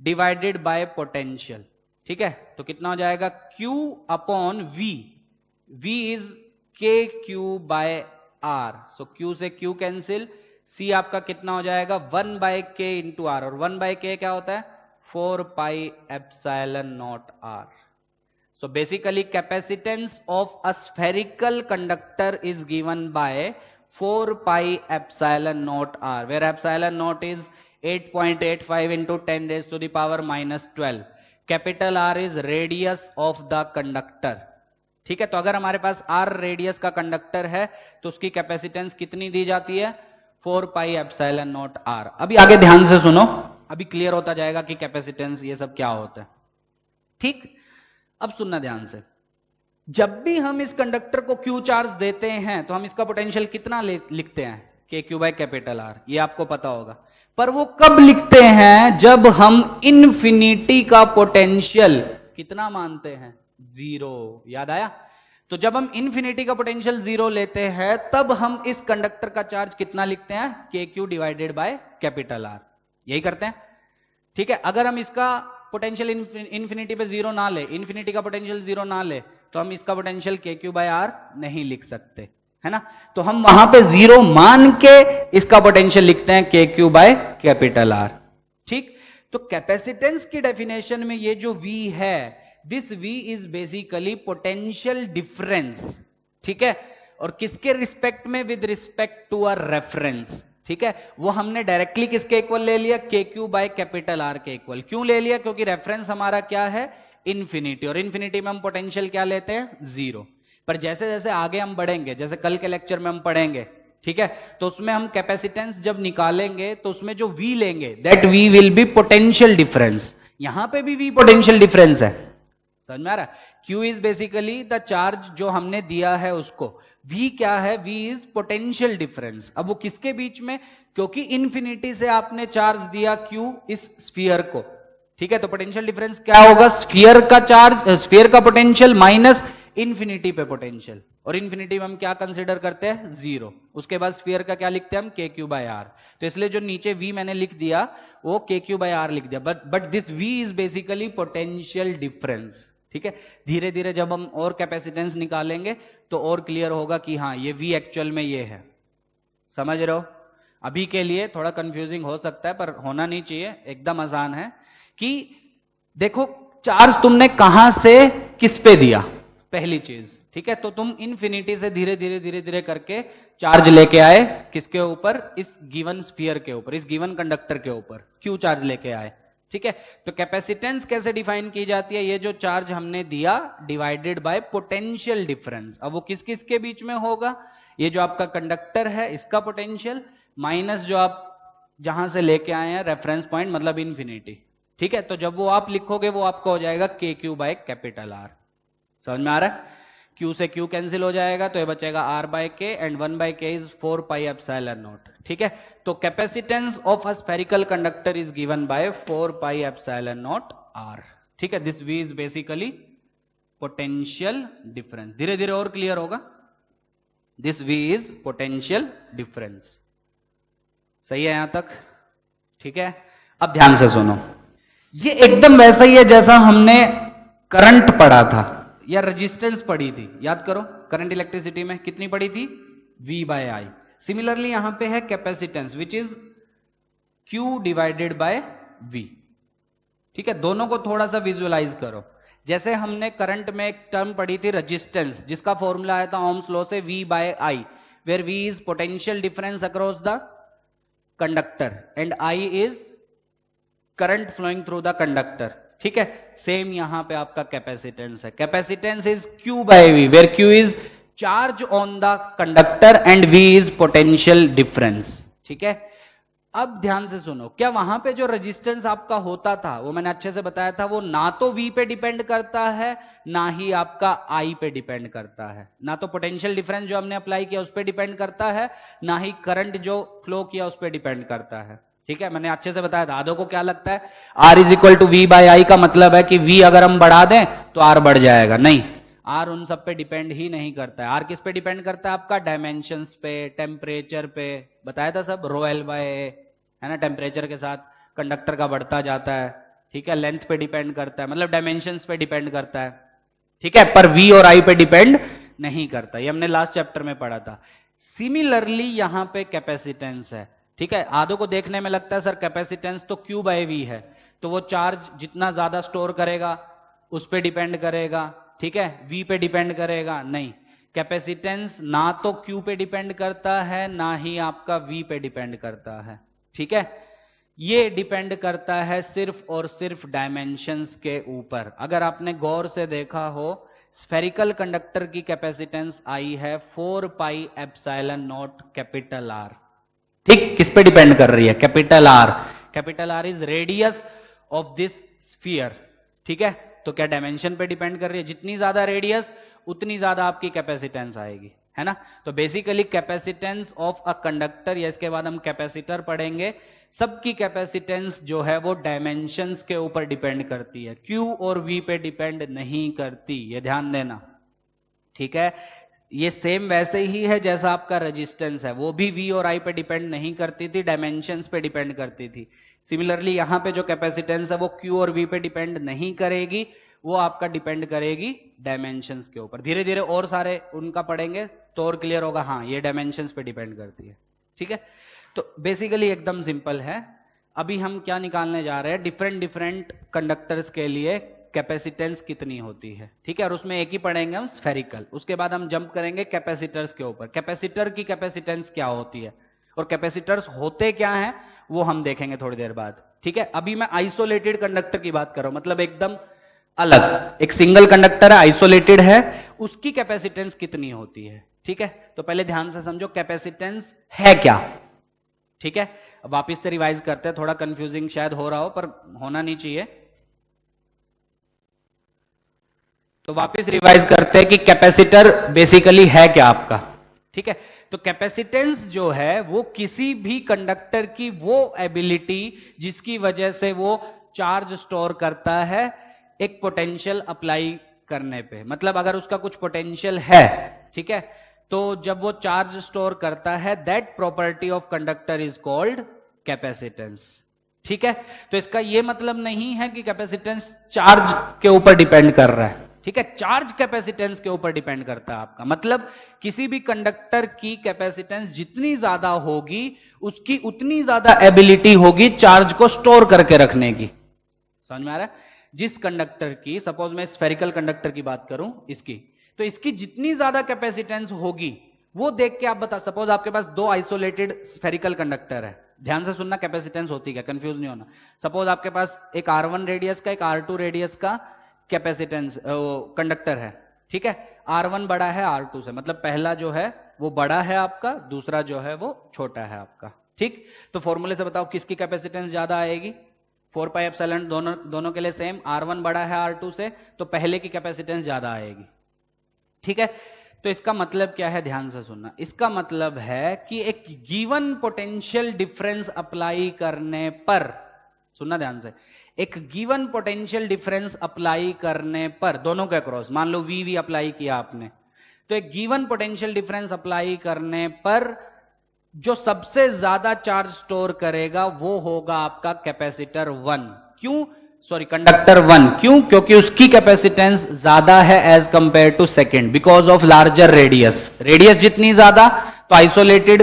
डिवाइडेड बाय पोटेंशियल, ठीक है। तो कितना हो जाएगा, Q upon V, V is k Q by r, so Q से Q कैंसिल, C आपका कितना हो जाएगा, 1 बाय के इंटू आर, और 1 बाय के क्या होता है, 4 pi epsilon naught R. So basically capacitance of a spherical conductor is given by 4 pi epsilon naught r, where epsilon naught is 8.85 into 10 raised to the power minus 12. Capital R is radius of the conductor, ठीक है। तो अगर हमारे पास r रेडियस का कंडक्टर है तो उसकी कैपेसिटेंस कितनी दी जाती है, 4 पाई एप्सिलॉन नॉट r। अभी आगे ध्यान से सुनो, अभी क्लियर होता जाएगा कि कैपेसिटेंस ये सब क्या होता है, ठीक। अब सुनना ध्यान से, जब भी हम इस कंडक्टर को क्यू चार्ज देते हैं तो हम इसका पोटेंशियल कितना लिखते हैं, के क्यू बाय कैपिटल आर, ये आपको पता होगा। पर वो कब लिखते हैं, जब हम इन्फिनिटी का पोटेंशियल कितना मानते हैं, जीरो। याद आया, तो जब हम इन्फिनिटी का पोटेंशियल जीरो लेते हैं तब हम इस कंडक्टर का चार्ज कितना लिखते हैं, के Q divided bye capital are, यही करते हैं, ठीक है। अगर हम इसका पोटेंशियल इन्फिनिटी पे जीरो ना ले, इन्फिनिटी का पोटेंशियल जीरो ना ले, तो हम इसका potential K Q by are नहीं लिख सकते, है ना। तो हम वहां पे जीरो मान के इसका पोटेंशियल लिखते हैं के क्यू बाय कैपिटल आर, ठीक। तो कैपेसिटेंस की डेफिनेशन में ये जो V है, this V is basically potential difference, ठीक है। और किसके रिस्पेक्ट में, with respect to a reference, ठीक है। वो हमने डायरेक्टली किसके इक्वल ले लिया, के क्यू बाय कैपिटल आर के इक्वल। क्यों ले लिया, क्योंकि रेफरेंस हमारा क्या है, इन्फिनिटी, और इन्फिनिटी में हम पोटेंशियल क्या लेते हैं, जीरो। पर जैसे जैसे आगे हम बढ़ेंगे, जैसे कल के लेक्चर में हम पढ़ेंगे, ठीक है, तो उसमें हम कैपेसिटेंस जब निकालेंगे तो उसमें जो V लेंगे, that V will be potential difference. यहां पे भी V पोटेंशियल डिफरेंस है, समझ में आ रहा है। Q is basically the charge जो हमने दिया है उसको, V क्या है, V इज पोटेंशियल डिफरेंस। अब वो किसके बीच में, क्योंकि इन्फिनिटी से आपने चार्ज दिया Q इस स्फीयर को, ठीक है। तो पोटेंशियल डिफरेंस क्या होगा, स्फीयर का चार्ज, स्फीयर का पोटेंशियल माइनस इन्फिनिटी पे पोटेंशियल, और इन्फिनिटी में हम क्या कंसीडर करते हैं, जीरो। उसके बाद स्फीयर का क्या लिखते हैं हम, के क्यू बाय आर। तो इसलिए जो नीचे V मैंने लिख दिया वो के क्यू बाय आर लिख दिया, but this V is basically potential difference, ठीक है। धीरे धीरे जब हम और कैपेसिटेंस निकालेंगे तो और क्लियर होगा कि हाँ ये V एक्चुअल में ये है, समझ रहे हो। अभी के लिए थोड़ा कंफ्यूजिंग हो सकता है पर होना नहीं चाहिए, एकदम आसान है। कि देखो चार्ज तुमने कहां से किस पे दिया, पहली चीज, ठीक है। तो तुम इन्फिनिटी से धीरे धीरे धीरे धीरे करके चार्ज लेके आए, किसके ऊपर, इस गिवन स्फीयर के ऊपर, इस गिवन कंडक्टर के ऊपर क्यू चार्ज लेके आए, ठीक है। तो कैपेसिटेंस कैसे डिफाइन की जाती है, ये जो चार्ज हमने दिया डिवाइडेड बाय पोटेंशियल डिफरेंस। अब वो किस किस के बीच में होगा, ये जो आपका कंडक्टर है इसका पोटेंशियल माइनस जो आप जहां से लेके आए हैं रेफरेंस पॉइंट, मतलब इन्फिनिटी, ठीक है। तो जब वो आप लिखोगे वो आपका हो जाएगा के क्यू बाय कैपिटल आर, समझ में आ रहा है। Q से Q कैंसिल हो जाएगा, तो ये बचेगा R बाय के, एंड 1 बाय के इज 4 पाई एप्सिलॉन नॉट। ठीक है, तो capacitance of a spherical conductor is given by 4 pi epsilon not R। ठीक है, this V is basically potential difference. धीरे धीरे और क्लियर होगा। This V is potential difference. सही है यहां तक? ठीक है, अब ध्यान से सुनो, ये एकदम वैसा ही है जैसा हमने करंट पढ़ा था या रेजिस्टेंस पढ़ी थी। याद करो, करंट इलेक्ट्रिसिटी में कितनी पढ़ी थी? V by I। सिमिलरली यहां पे है capacitance which is Q divided by V। ठीक है, दोनों को थोड़ा सा विजुअलाइज करो। जैसे हमने करंट में एक टर्म पढ़ी थी रेजिस्टेंस, जिसका फॉर्मूला आया था ओम्स लॉ से V by I, where V is potential difference across the conductor and I is current flowing through the conductor. ठीक है, सेम यहां पे आपका कैपेसिटेंस है। Capacitance is Q by V, where Q is charge on the conductor and V is potential difference. ठीक है, अब ध्यान से सुनो, क्या वहां पे जो रेजिस्टेंस आपका होता था, वो मैंने अच्छे से बताया था, वो ना तो V पे डिपेंड करता है ना ही आपका I पे डिपेंड करता है। ना तो पोटेंशियल डिफरेंस जो हमने अप्लाई किया उस पर डिपेंड करता है, ना ही करंट जो फ्लो किया उस पर डिपेंड करता है। ठीक है, मैंने अच्छे से बताया था। आधो को क्या लगता है R is equal to V by I का मतलब है कि V अगर हम बढ़ा दें तो R बढ़ जाएगा। नहीं, R उन सब पे डिपेंड ही नहीं करता है। R किस पे डिपेंड करता है? आपका डायमेंशंस पे, टेम्परेचर पे, बताया था सब, रो L बाय A, है ना। टेम्परेचर के साथ कंडक्टर का बढ़ता जाता है। ठीक है, लेंथ पे डिपेंड करता है, मतलब डायमेंशंस पे डिपेंड करता है। ठीक है, पर V और I पे डिपेंड नहीं करता। ये हमने लास्ट चैप्टर में पढ़ा था। सिमिलरली यहां पे कैपेसिटेंस है। ठीक है, आधों को देखने में लगता है सर कैपेसिटेंस तो Q बाय V है, तो वो चार्ज जितना ज्यादा स्टोर करेगा उस पे डिपेंड करेगा। ठीक है, V पे डिपेंड करेगा। नहीं, कैपेसिटेंस ना तो Q पे डिपेंड करता है ना ही आपका V पे डिपेंड करता है। ठीक है, ये डिपेंड करता है सिर्फ और सिर्फ डायमेंशंस के ऊपर। अगर आपने गौर से देखा हो, स्फेरिकल कंडक्टर की कैपेसिटेंस आई है 4 pi epsilon not capital R। ठीक, किस पे डिपेंड कर रही है? Capital R। Capital R is radius of this sphere. ठीक है, तो क्या डायमेंशन पे डिपेंड कर रही है? जितनी ज्यादा रेडियस उतनी ज्यादा आपकी कैपेसिटेंस आएगी, है ना। तो basically capacitance of a conductor, या इसके बाद हम कैपेसिटर पढ़ेंगे, सबकी कैपेसिटेंस जो है वो डायमेंशंस के ऊपर डिपेंड करती है, Q और V पे डिपेंड नहीं करती। ये ध्यान देना। ठीक है, ये सेम वैसे ही है जैसा आपका रेजिस्टेंस है, वो भी V और I पे डिपेंड नहीं करती थी, डायमेंशंस पे डिपेंड करती थी। सिमिलरली यहां पे जो कैपेसिटेंस है वो Q और V पे डिपेंड नहीं करेगी, वो आपका डिपेंड करेगी डायमेंशंस के ऊपर। धीरे धीरे और सारे उनका पढ़ेंगे तो और क्लियर होगा। हाँ, ये डायमेंशंस पे डिपेंड करती है। ठीक है, तो बेसिकली एकदम सिंपल है। अभी हम क्या निकालने जा रहे हैं? डिफरेंट डिफरेंट कंडक्टर्स के लिए कैपेसिटेंस कितनी होती है। ठीक है, और उसमें एक ही पढ़ेंगे हम, स्फेरिकल। उसके बाद हम जंप करेंगे कैपेसिटर्स के ऊपर। कैपेसिटर की कैपेसिटेंस क्या होती है और कैपेसिटर्स होते क्या हैं वो हम देखेंगे थोड़ी देर बाद। ठीक है, अभी मैं आइसोलेटेड कंडक्टर की बात कर रहा हूं, मतलब एकदम अलग, एक सिंगल कंडक्टर है, आइसोलेटेड है, उसकी कैपेसिटेंस कितनी होती है। ठीक है, तो पहले ध्यान से समझो कैपेसिटेंस है क्या। ठीक है, अब वापिस से रिवाइज करते हैं, थोड़ा कंफ्यूजिंग शायद हो रहा हो पर होना नहीं चाहिए। तो वापिस रिवाइज करते हैं कि कैपेसिटर बेसिकली है क्या आपका। ठीक है, तो कैपेसिटेंस जो है वो किसी भी कंडक्टर की वो एबिलिटी जिसकी वजह से वो चार्ज स्टोर करता है एक पोटेंशियल अप्लाई करने पे। मतलब अगर उसका कुछ पोटेंशियल है, ठीक है, तो जब वो चार्ज स्टोर करता है, that property of conductor is called capacitance. ठीक है, तो इसका यह मतलब नहीं है कि कैपेसिटेंस चार्ज के ऊपर डिपेंड कर रहा है। ठीक है, चार्ज कैपेसिटेंस के ऊपर डिपेंड करता है आपका, मतलब किसी भी कंडक्टर की कैपेसिटेंस जितनी ज्यादा होगी उसकी उतनी ज्यादा एबिलिटी होगी चार्ज को स्टोर करके रखने की। समझ में आ रहा है? जिस कंडक्टर की, सपोज मैं स्फेरिकल कंडक्टर की बात करूं, इसकी, तो इसकी जितनी ज्यादा कैपेसिटेंस होगी वो देख के आप बता। सपोज आपके पास दो आइसोलेटेड स्फेरिकल कंडक्टर है, ध्यान से सुनना कैपेसिटेंस होती है, कंफ्यूज नहीं होना। सपोज आपके पास एक R1 रेडियस का, एक R2 रेडियस का कैपेसिटेंस कंडक्टर है। ठीक है, R1 बड़ा है R2 से, मतलब पहला जो है वो बड़ा है आपका, दूसरा जो है वो छोटा है आपका। ठीक, तो फॉर्मूले से बताओ किसकी कैपेसिटेंस ज्यादा आएगी? 4 पाई एप्सिलॉन, दोनों के लिए सेम। R1 बड़ा है R2 से, तो पहले की कैपेसिटेंस ज्यादा आएगी। ठीक है, तो इसका मतलब क्या है, ध्यान से सुनना। इसका मतलब है कि एक गिवन पोटेंशियल डिफरेंस अप्लाई करने पर, सुनना ध्यान से, एक गिवन पोटेंशियल डिफरेंस अप्लाई करने पर दोनों के अक्रॉस, मान लो वी अप्लाई किया आपने, तो एक गिवन पोटेंशियल डिफरेंस अप्लाई करने पर जो सबसे ज्यादा चार्ज स्टोर करेगा वो होगा आपका कैपेसिटर 1। क्यों, सॉरी कंडक्टर 1। क्यों, क्योंकि उसकी कैपेसिटेंस ज्यादा है as compare to second, because of larger radius. Radius जितनी ज्यादा तो आइसोलेटेड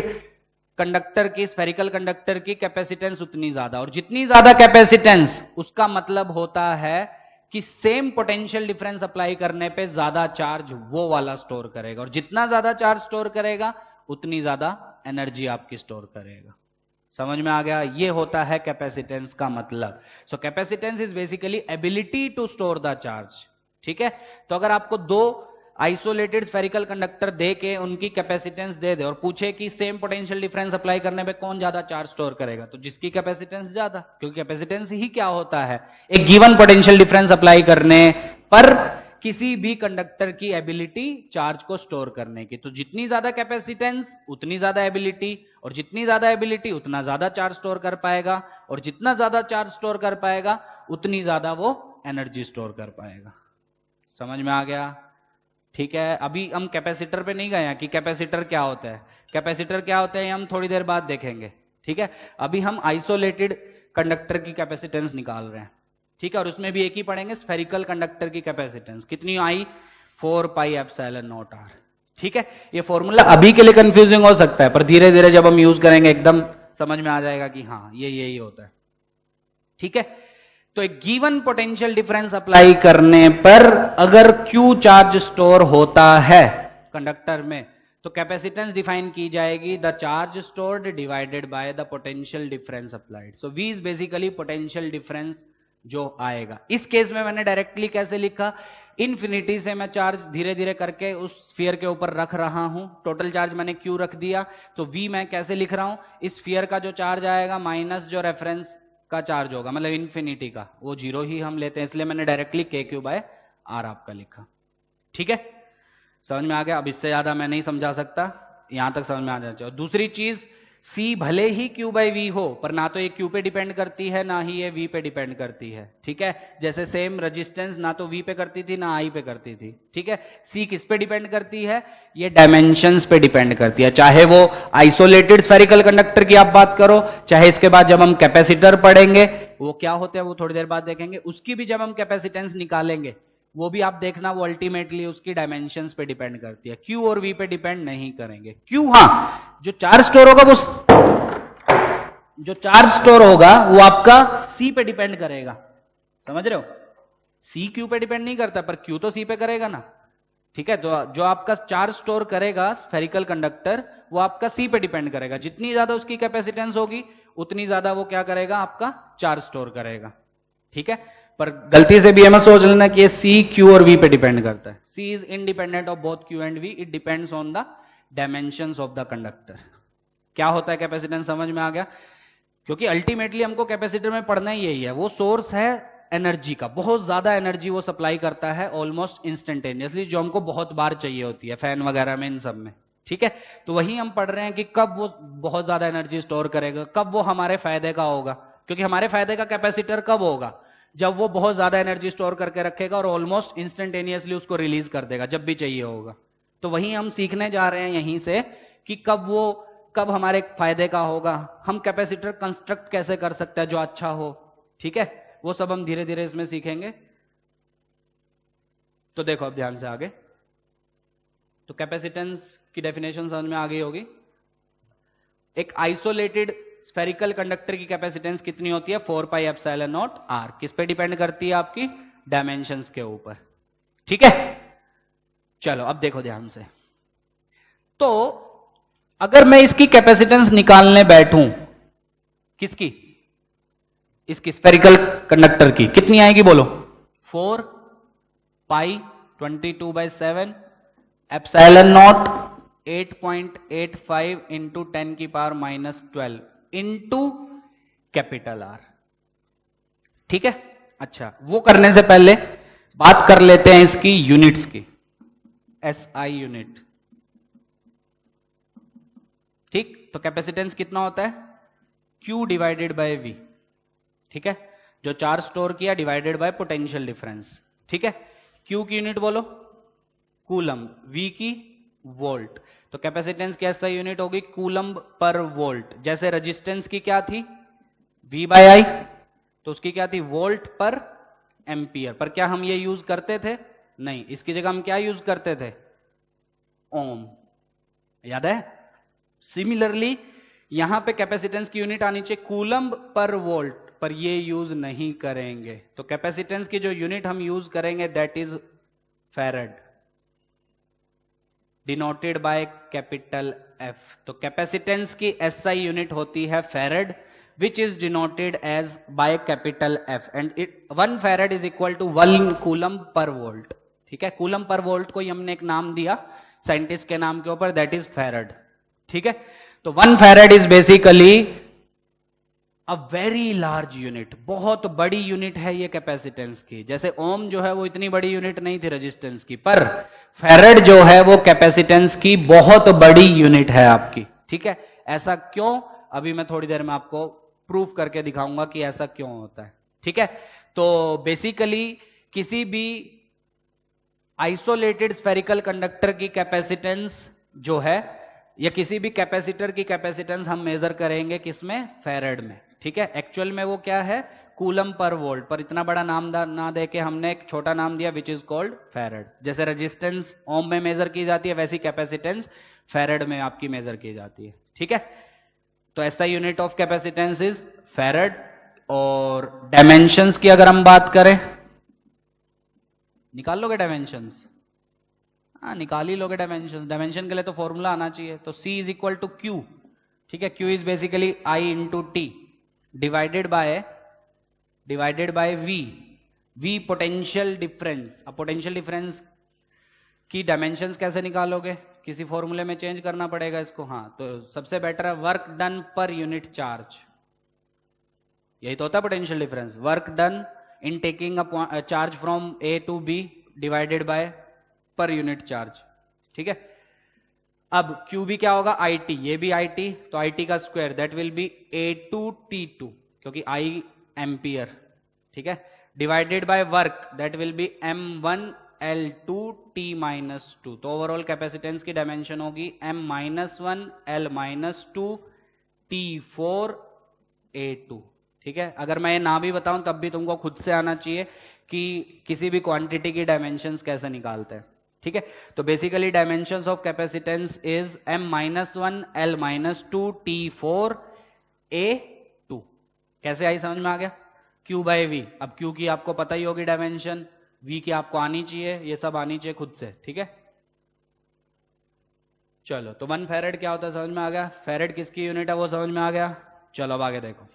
कंडक्टर की, स्फेरिकल कंडक्टर की कैपेसिटेंस उतनी ज्यादा, और जितनी ज्यादा कैपेसिटेंस उसका मतलब होता है कि सेम पोटेंशियल डिफरेंस अप्लाई करने पे ज्यादा चार्ज वो वाला स्टोर करेगा, और जितना ज्यादा चार्ज स्टोर करेगा उतनी ज्यादा एनर्जी आपकी स्टोर करेगा। समझ में आ गया, ये होता है कैपेसिटेंस का मतलब। So capacitance is basically ability to store the charge. ठीक है, तो अगर आपको दो आइसोलेटेड स्फेरिकल कंडक्टर दे के उनकी कैपेसिटेंस दे दे और पूछे कि सेम पोटेंशियल डिफरेंस अप्लाई करने पे कौन ज्यादा चार्ज स्टोर करेगा, तो जिसकी कैपेसिटेंस ज्यादा, क्योंकि कैपेसिटेंस ही क्या होता है, एक गिवन पोटेंशियल डिफरेंस अप्लाई करने पर किसी भी कंडक्टर की एबिलिटी चार्ज को स्टोर करने की। तो जितनी ज्यादा कैपेसिटेंस उतनी ज्यादा एबिलिटी, और जितनी ज्यादा एबिलिटी उतना ज्यादा चार्ज स्टोर कर पाएगा, और जितना ज्यादा चार्ज स्टोर कर पाएगा उतनी ज्यादा वो एनर्जी स्टोर कर पाएगा। समझ में आ गया? ठीक है, अभी हम कैपेसिटर पे नहीं गए हैं कि कैपेसिटर क्या होता है। कैपेसिटर क्या होता है हम थोड़ी देर बाद देखेंगे। ठीक है, अभी हम आइसोलेटेड कंडक्टर की कैपेसिटेंस निकाल रहे हैं। ठीक है, और उसमें भी एक ही पढ़ेंगे, स्फेरिकल कंडक्टर की कैपेसिटेंस कितनी आई, 4 पाई एप्सिलॉन नॉट आर। ठीक है, ये फॉर्मूला अभी के लिए कंफ्यूजिंग हो सकता है, पर धीरे धीरे जब हम यूज करेंगे एकदम समझ में आ जाएगा कि हाँ ये यही होता है। ठीक है, तो एक गिवन पोटेंशियल डिफरेंस अप्लाई करने पर अगर Q चार्ज स्टोर होता है कंडक्टर में, तो कैपेसिटेंस डिफाइन की जाएगी the charge stored divided by the potential difference applied. So V is basically potential difference जो आएगा। इस केस में मैंने डायरेक्टली कैसे लिखा, इन्फिनिटी से मैं चार्ज धीरे धीरे करके उस स्फीयर के ऊपर रख रहा हूं, टोटल चार्ज मैंने Q रख दिया, तो V मैं कैसे लिख रहा हूं, इस स्फीयर का जो चार्ज आएगा माइनस जो रेफरेंस का चार्ज होगा, मतलब इन्फिनिटी का, वो जीरो ही हम लेते हैं, इसलिए मैंने डायरेक्टली KQ/R आपका लिखा। ठीक है, समझ में आ गया? अब इससे ज्यादा मैं नहीं समझा सकता, यहां तक समझ में आ जाना चाहिए। दूसरी चीज, C भले ही Q/V हो, पर ना तो ये Q पे डिपेंड करती है ना ही ये V पे डिपेंड करती है। ठीक है, जैसे सेम रेजिस्टेंस ना तो V पे करती थी ना I पे करती थी। ठीक है, C किस पे डिपेंड करती है, ये डायमेंशंस पे डिपेंड करती है। चाहे वो आइसोलेटेड स्फेरिकल कंडक्टर की आप बात करो, चाहे इसके बाद जब हम कैपेसिटर पढ़ेंगे वो क्या होते हैं वो थोड़ी देर बाद देखेंगे, उसकी भी जब हम कैपेसिटेंस निकालेंगे वो भी आप देखना, वो अल्टीमेटली उसकी डायमेंशंस पे डिपेंड करती है, Q और V पे डिपेंड नहीं करेंगे। Q हाँ, जो चार्ज स्टोर होगा वो, जो चार्ज स्टोर होगा वो आपका C पे डिपेंड करेगा। समझ रहे हो? C Q पे डिपेंड नहीं करता, पर Q तो C पे करेगा ना। ठीक है, तो जो आपका चार्ज स्टोर करेगा स्फेरिकल कंडक्टर, वो आपका C पे डिपेंड करेगा। जितनी ज्यादा उसकी कैपेसिटेंस होगी उतनी ज्यादा वो क्या करेगा, आपका चार्ज स्टोर करेगा। ठीक है, पर गलती से भी ये मत सोच लेना कि ये C, Q और V पे डिपेंड करता है। C is independent of both Q and V, it depends on the dimensions of the conductor. क्या होता है कैपेसिटेंस, समझ में आ गया? क्योंकि अल्टीमेटली हमको कैपेसिटर में पढ़ना ही यही है, वो सोर्स है एनर्जी का, बहुत ज्यादा एनर्जी वो सप्लाई करता है ऑलमोस्ट इंस्टेंटेनियसली, जो हमको बहुत बार चाहिए होती है फैन वगैरह में, इन सब में। ठीक है, तो वही हम पढ़ रहे हैं कि कब वो बहुत ज्यादा एनर्जी स्टोर करेगा, कब वो हमारे फायदे का होगा। क्योंकि हमारे फायदे का कैपेसिटर कब होगा, जब वो बहुत ज्यादा एनर्जी स्टोर करके रखेगा और ऑलमोस्ट इंस्टेंटेनियसली उसको रिलीज कर देगा जब भी चाहिए होगा। तो वही हम सीखने जा रहे हैं यहीं से कि कब हमारे फायदे का होगा, हम कैपेसिटर कंस्ट्रक्ट कैसे कर सकते हैं जो अच्छा हो। ठीक है, वो सब हम धीरे धीरे इसमें सीखेंगे। तो देखो अब ध्यान से आगे, तो कैपेसिटेंस की डेफिनेशन समझ में आ गई होगी। एक आइसोलेटेड स्फेरिकल कंडक्टर की कैपेसिटेंस कितनी होती है, 4 पाई एप्सिलॉन नॉट R। किस पे डिपेंड करती है, आपकी डायमेंशंस के ऊपर। ठीक है, चलो अब देखो ध्यान से, तो अगर मैं इसकी कैपेसिटेंस निकालने बैठूं, किसकी, इसकी स्फेरिकल कंडक्टर की, कितनी आएगी बोलो, 4 पाई 22/7 एप्सिलॉन नॉट 8.85 इंटू 10 की पावर -12 इंटू कैपिटल R। ठीक है, अच्छा वो करने से पहले बात कर लेते हैं इसकी यूनिट्स की। SI unit. ठीक, तो कैपेसिटेंस कितना होता है? Q divided by V। ठीक है, जो चार्ज स्टोर किया डिवाइडेड बाय पोटेंशियल डिफरेंस। ठीक है, Q की यूनिट बोलो कूलम, V की वोल्ट। तो कैपेसिटेंस की SI यूनिट होगी कूलम पर वोल्ट। जैसे रेजिस्टेंस की क्या थी? V बाय I, तो उसकी क्या थी? वोल्ट पर एम्पियर। पर क्या हम ये यूज करते थे? नहीं, इसकी जगह हम क्या यूज करते थे? ओम। याद है? सिमिलरली यहां पे कैपेसिटेंस की यूनिट आनी चाहिए कूलम पर वोल्ट, पर ये यूज नहीं करेंगे। तो कैपेसिटेंस की जो यूनिट हम यूज करेंगे that is farad, denoted by capital F। तो कैपेसिटेंस की SI यूनिट होती है farad, which is denoted as by capital F, and it 1 farad is equal to 1 coulomb per volt। ठीक है, कूलम पर वोल्ट को हमने एक नाम दिया साइंटिस्ट के नाम के ऊपर, दैट इज फैरेड। ठीक है, तो 1 farad is basically a very large unit, बहुत बड़ी यूनिट है ये कैपेसिटेंस की। जैसे ओम जो है वो इतनी बड़ी यूनिट नहीं थी रेजिस्टेंस की, पर फैरेड जो है वो कैपेसिटेंस की बहुत बड़ी यूनिट है आपकी। ठीक है, ऐसा क्यों? अभी मैं थोड़ी देर में आपको प्रूफ करके दिखाऊंगा कि ऐसा क्यों होता है। ठीक है, तो बेसिकली किसी भी आइसोलेटेड स्फेरिकल कंडक्टर की कैपेसिटेंस जो है, या किसी भी कैपेसिटर की कैपेसिटेंस हम मेजर करेंगे किसमें? फैरेड में। ठीक है, एक्चुअल में वो क्या है? कूलम पर वोल्ट, पर इतना बड़ा नाम ना देके हमने एक छोटा नाम दिया विच इज कॉल्ड फैरेड। जैसे रेजिस्टेंस ओम में मेजर की जाती है, वैसी कैपेसिटेंस फैरेड में आपकी मेजर की जाती है। ठीक है, तो ऐसा unit of capacitance is farad. और डायमेंशंस की अगर हम बात करें, निकाल लोगे डायमेंशंस? हाँ, निकाल ही लोगे डायमेंशन। डायमेंशन के लिए तो फॉर्मूला आना चाहिए। तो C is equal to Q। ठीक है, Q is basically I into T divided by V। V potential difference. अब पोटेंशियल डिफरेंस की डायमेंशंस कैसे निकालोगे? किसी फॉर्मूले में चेंज करना पड़ेगा इसको। हाँ, तो सबसे बेटर है work done per unit charge. यही तो होता है potential difference, work done in taking a charge from A to B divided by per unit charge. ठीक है, अब Q भी क्या होगा? IT, ये भी IT, तो IT का square that will be A2T2, क्योंकि I एम्पियर। ठीक है, divided by work that will be M1L2T minus 2। तो ओवरऑल कैपेसिटेंस की डायमेंशन होगी M-1L-2T4A2। ठीक है, अगर मैं ये ना भी बताऊं तब भी तुमको खुद से आना चाहिए कि किसी भी क्वांटिटी की डायमेंशंस कैसे निकालते हैं। ठीक है, तो basically dimensions of capacitance is M-1L-2T4A2। कैसे आई? समझ में आ गया? Q by V। अब Q की आपको पता ही होगी डायमेंशन, V की आपको आनी चाहिए, ये सब आनी चाहिए खुद से। ठीक है, चलो, तो 1 फैरेड क्या होता है समझ में आ गया। फैरेड किसकी यूनिट है वो समझ में आ गया। चलो अब आगे देखो।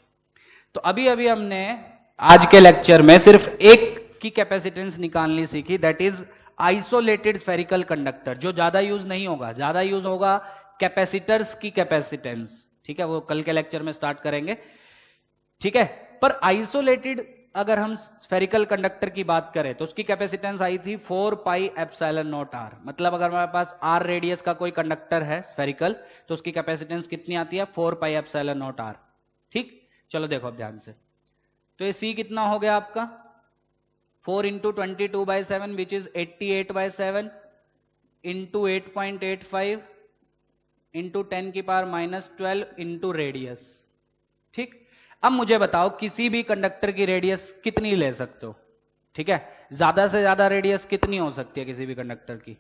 तो अभी अभी हमने आज के लेक्चर में सिर्फ एक की कैपेसिटेंस निकालनी सीखी, that is isolated spherical conductor, जो ज्यादा यूज नहीं होगा। ज्यादा यूज होगा कैपेसिटर्स की कैपेसिटेंस। ठीक है, वो कल के लेक्चर में स्टार्ट करेंगे। ठीक है, पर आइसोलेटेड अगर हम स्फेरिकल कंडक्टर की बात करें तो उसकी कैपेसिटेंस आई थी 4 पाई एप्सिलॉन नॉट आर। मतलब अगर हमारे पास r रेडियस का कोई कंडक्टर है स्फेरिकल, तो उसकी कैपेसिटेंस कितनी आती है? 4 पाई एप्सिलॉन नॉट आर। ठीक, चलो देखो अब ध्यान से। तो ये C कितना हो गया आपका? 4 into 22/7 which is 88/7 into 8.85 into 10 की पावर -12 इंटू रेडियस। ठीक, अब मुझे बताओ किसी भी कंडक्टर की रेडियस कितनी ले सकते हो? ठीक है, ज्यादा से ज्यादा रेडियस कितनी हो सकती है किसी भी कंडक्टर की?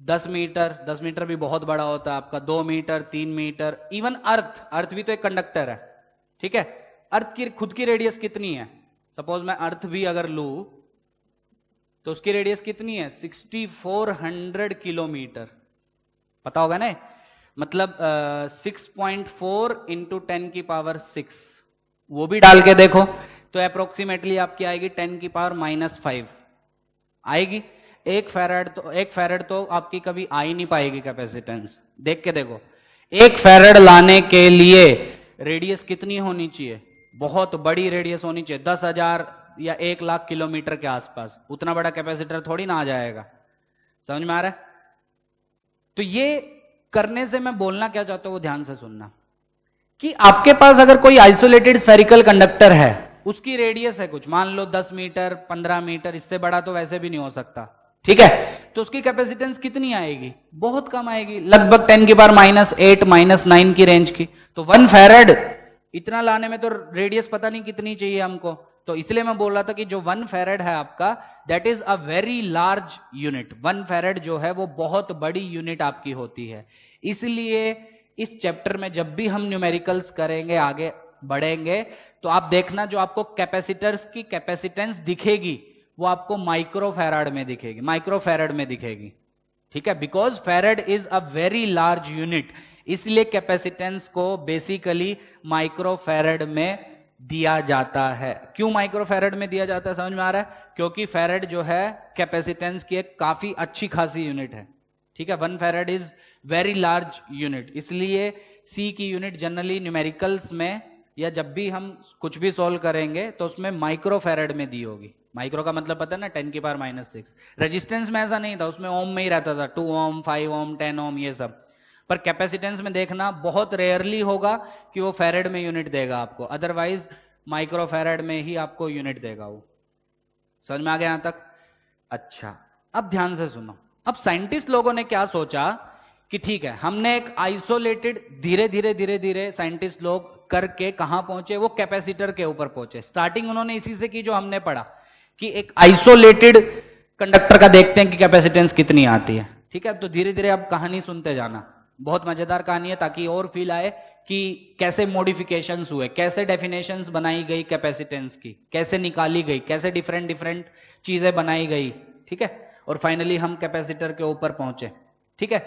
10 मीटर। 10 मीटर भी बहुत बड़ा होता है आपका। 2 मीटर, 3 मीटर, इवन अर्थ भी तो एक कंडक्टर है। ठीक है, अर्थ की खुद की रेडियस कितनी है? सपोज मैं अर्थ भी अगर लू तो उसकी रेडियस कितनी है? 6400 किलोमीटर। पता होगा ना? मतलब 6.4 इंटू 10 की पावर 6, वो भी डाल के देखो तो अप्रोक्सीमेटली आपकी आएगी 10 की पावर -5 आएगी। एक फैराड तो आपकी कभी आ ही नहीं पाएगी कैपेसिटेंस। देख के देखो, एक फैराड लाने के लिए रेडियस कितनी होनी चाहिए? बहुत बड़ी रेडियस होनी चाहिए, 10,000 या 1 लाख किलोमीटर के आसपास। उतना बड़ा कैपेसिटर थोड़ी ना आ जाएगा। समझ में आ रहा है? तो ये करने से मैं बोलना क्या चाहता हूं वो ध्यान से सुनना, कि आपके पास अगर कोई आइसोलेटेड स्फेरिकल कंडक्टर है, उसकी रेडियस है कुछ, मान लो 10 मीटर 15 मीटर, इससे बड़ा तो वैसे भी नहीं हो सकता, ठीक है? तो उसकी कैपेसिटेंस कितनी आएगी? बहुत कम आएगी, लगभग 10 की पावर -8 -9 की रेंज की। तो 1 फैरेड इतना लाने में तो रेडियस पता नहीं कितनी चाहिए हमको। तो इसलिए मैं बोल रहा था कि जो 1 फैरेड है आपका, that is a very large unit. 1 farad जो है वो बहुत बड़ी यूनिट आपकी होती है। इसलिए इस चैप्टर में जब भी हम न्यूमेरिकल्स करेंगे, आगे बढ़ेंगे, तो आप देखना जो आपको कैपेसिटर्स की कैपेसिटेंस दिखेगी वो आपको माइक्रोफैराड में दिखेगी, माइक्रोफैराड में दिखेगी, ठीक है? Because farad is a very large unit, इसलिए कैपेसिटेंस को बेसिकली माइक्रोफैराड में दिया जाता है। क्यों माइक्रोफैराड में दिया जाता है समझ में आ रहा है? क्योंकि फैराड जो है कैपेसिटेंस की एक काफी अच्छी खासी यूनिट है, ठीक है? 1 farad is very large unit, इसलिए सी की यूनिट जनरली न्यूमेरिकल्स में या जब भी हम कुछ भी सॉल्व करेंगे तो उसमें माइक्रोफैराड में दी होगी। माइक्रो का मतलब पता है ना, 10 की पावर -6। रेजिस्टेंस में ऐसा नहीं था, उसमें ओम में ही रहता था, 2 ओम 5 ओम 10 ओम ये सब। पर कैपेसिटेंस में देखना बहुत रेयरली होगा कि वो फैराड में यूनिट देगा आपको, अदरवाइज माइक्रोफैराड में ही आपको यूनिट देगा वो। समझ में आ गया यहां तक? अच्छा, अब ध्यान से सुनो। अब साइंटिस्ट लोगों ने क्या सोचा कि ठीक है, हमने एक आइसोलेटेड, धीरे धीरे धीरे धीरे साइंटिस्ट लोग करके कहां पहुंचे? वो कैपेसिटर के ऊपर पहुंचे। स्टार्टिंग उन्होंने इसी से की जो हमने पढ़ा कि एक आइसोलेटेड कंडक्टर का देखते हैं कि कैपेसिटेंस कितनी आती है, ठीक है? तो धीरे धीरे अब कहानी सुनते जाना, बहुत मजेदार कहानी है, ताकि और फील आए कि कैसे मॉडिफिकेशंस हुए, कैसे डेफिनेशंस बनाई गई कैपेसिटेंस की, कैसे निकाली गई, कैसे डिफरेंट डिफरेंट चीजें बनाई गई, ठीक है? और फाइनली हम कैपेसिटर के ऊपर पहुंचे, ठीक है?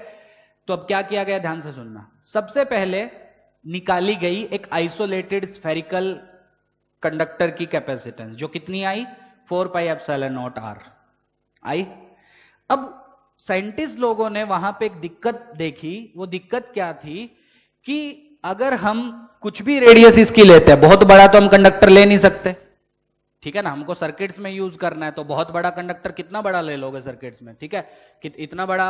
तो अब क्या किया गया ध्यान से सुनना। सबसे पहले निकाली गई एक आइसोलेटेड स्फेरिकल कंडक्टर की कैपेसिटेंस, जो कितनी आई? 4πε0r आई। अब साइंटिस्ट लोगों ने वहां पे एक दिक्कत देखी। वो दिक्कत क्या थी कि अगर हम कुछ भी रेडियस इसकी लेते हैं, बहुत बड़ा तो हम कंडक्टर ले नहीं सकते, ठीक है ना? हमको सर्किट्स में यूज करना है, तो बहुत बड़ा कंडक्टर कितना बड़ा ले लोगे सर्किट्स में, ठीक है? कि इतना बड़ा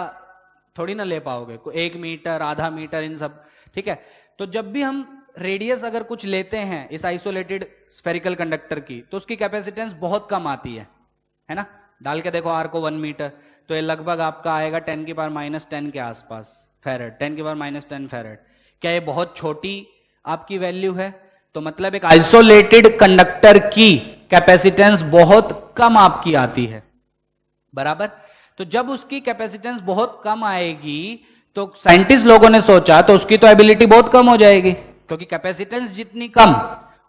थोड़ी ना ले पाओगे, 1 मीटर आधा मीटर इन सब, ठीक है? तो जब भी हम रेडियस अगर कुछ लेते हैं इस आइसोलेटेड स्फेरिकल कंडक्टर की, तो उसकी कैपेसिटेंस बहुत कम आती है ना? डाल के देखो आर को 1 मीटर, तो ये लगभग आपका आएगा 10 की पावर -10 के आसपास फैरेड, 10 की पावर -10 फैरेड। क्या ये बहुत छोटी आपकी वैल्यू है? तो मतलब एक आइसोलेटेड कंडक्टर की कैपेसिटेंस बहुत कम आपकी आती है, बराबर? तो जब उसकी कैपेसिटेंस बहुत कम आएगी तो साइंटिस्ट लोगों ने सोचा तो उसकी तो एबिलिटी बहुत कम हो जाएगी, क्योंकि कैपेसिटेंस जितनी कम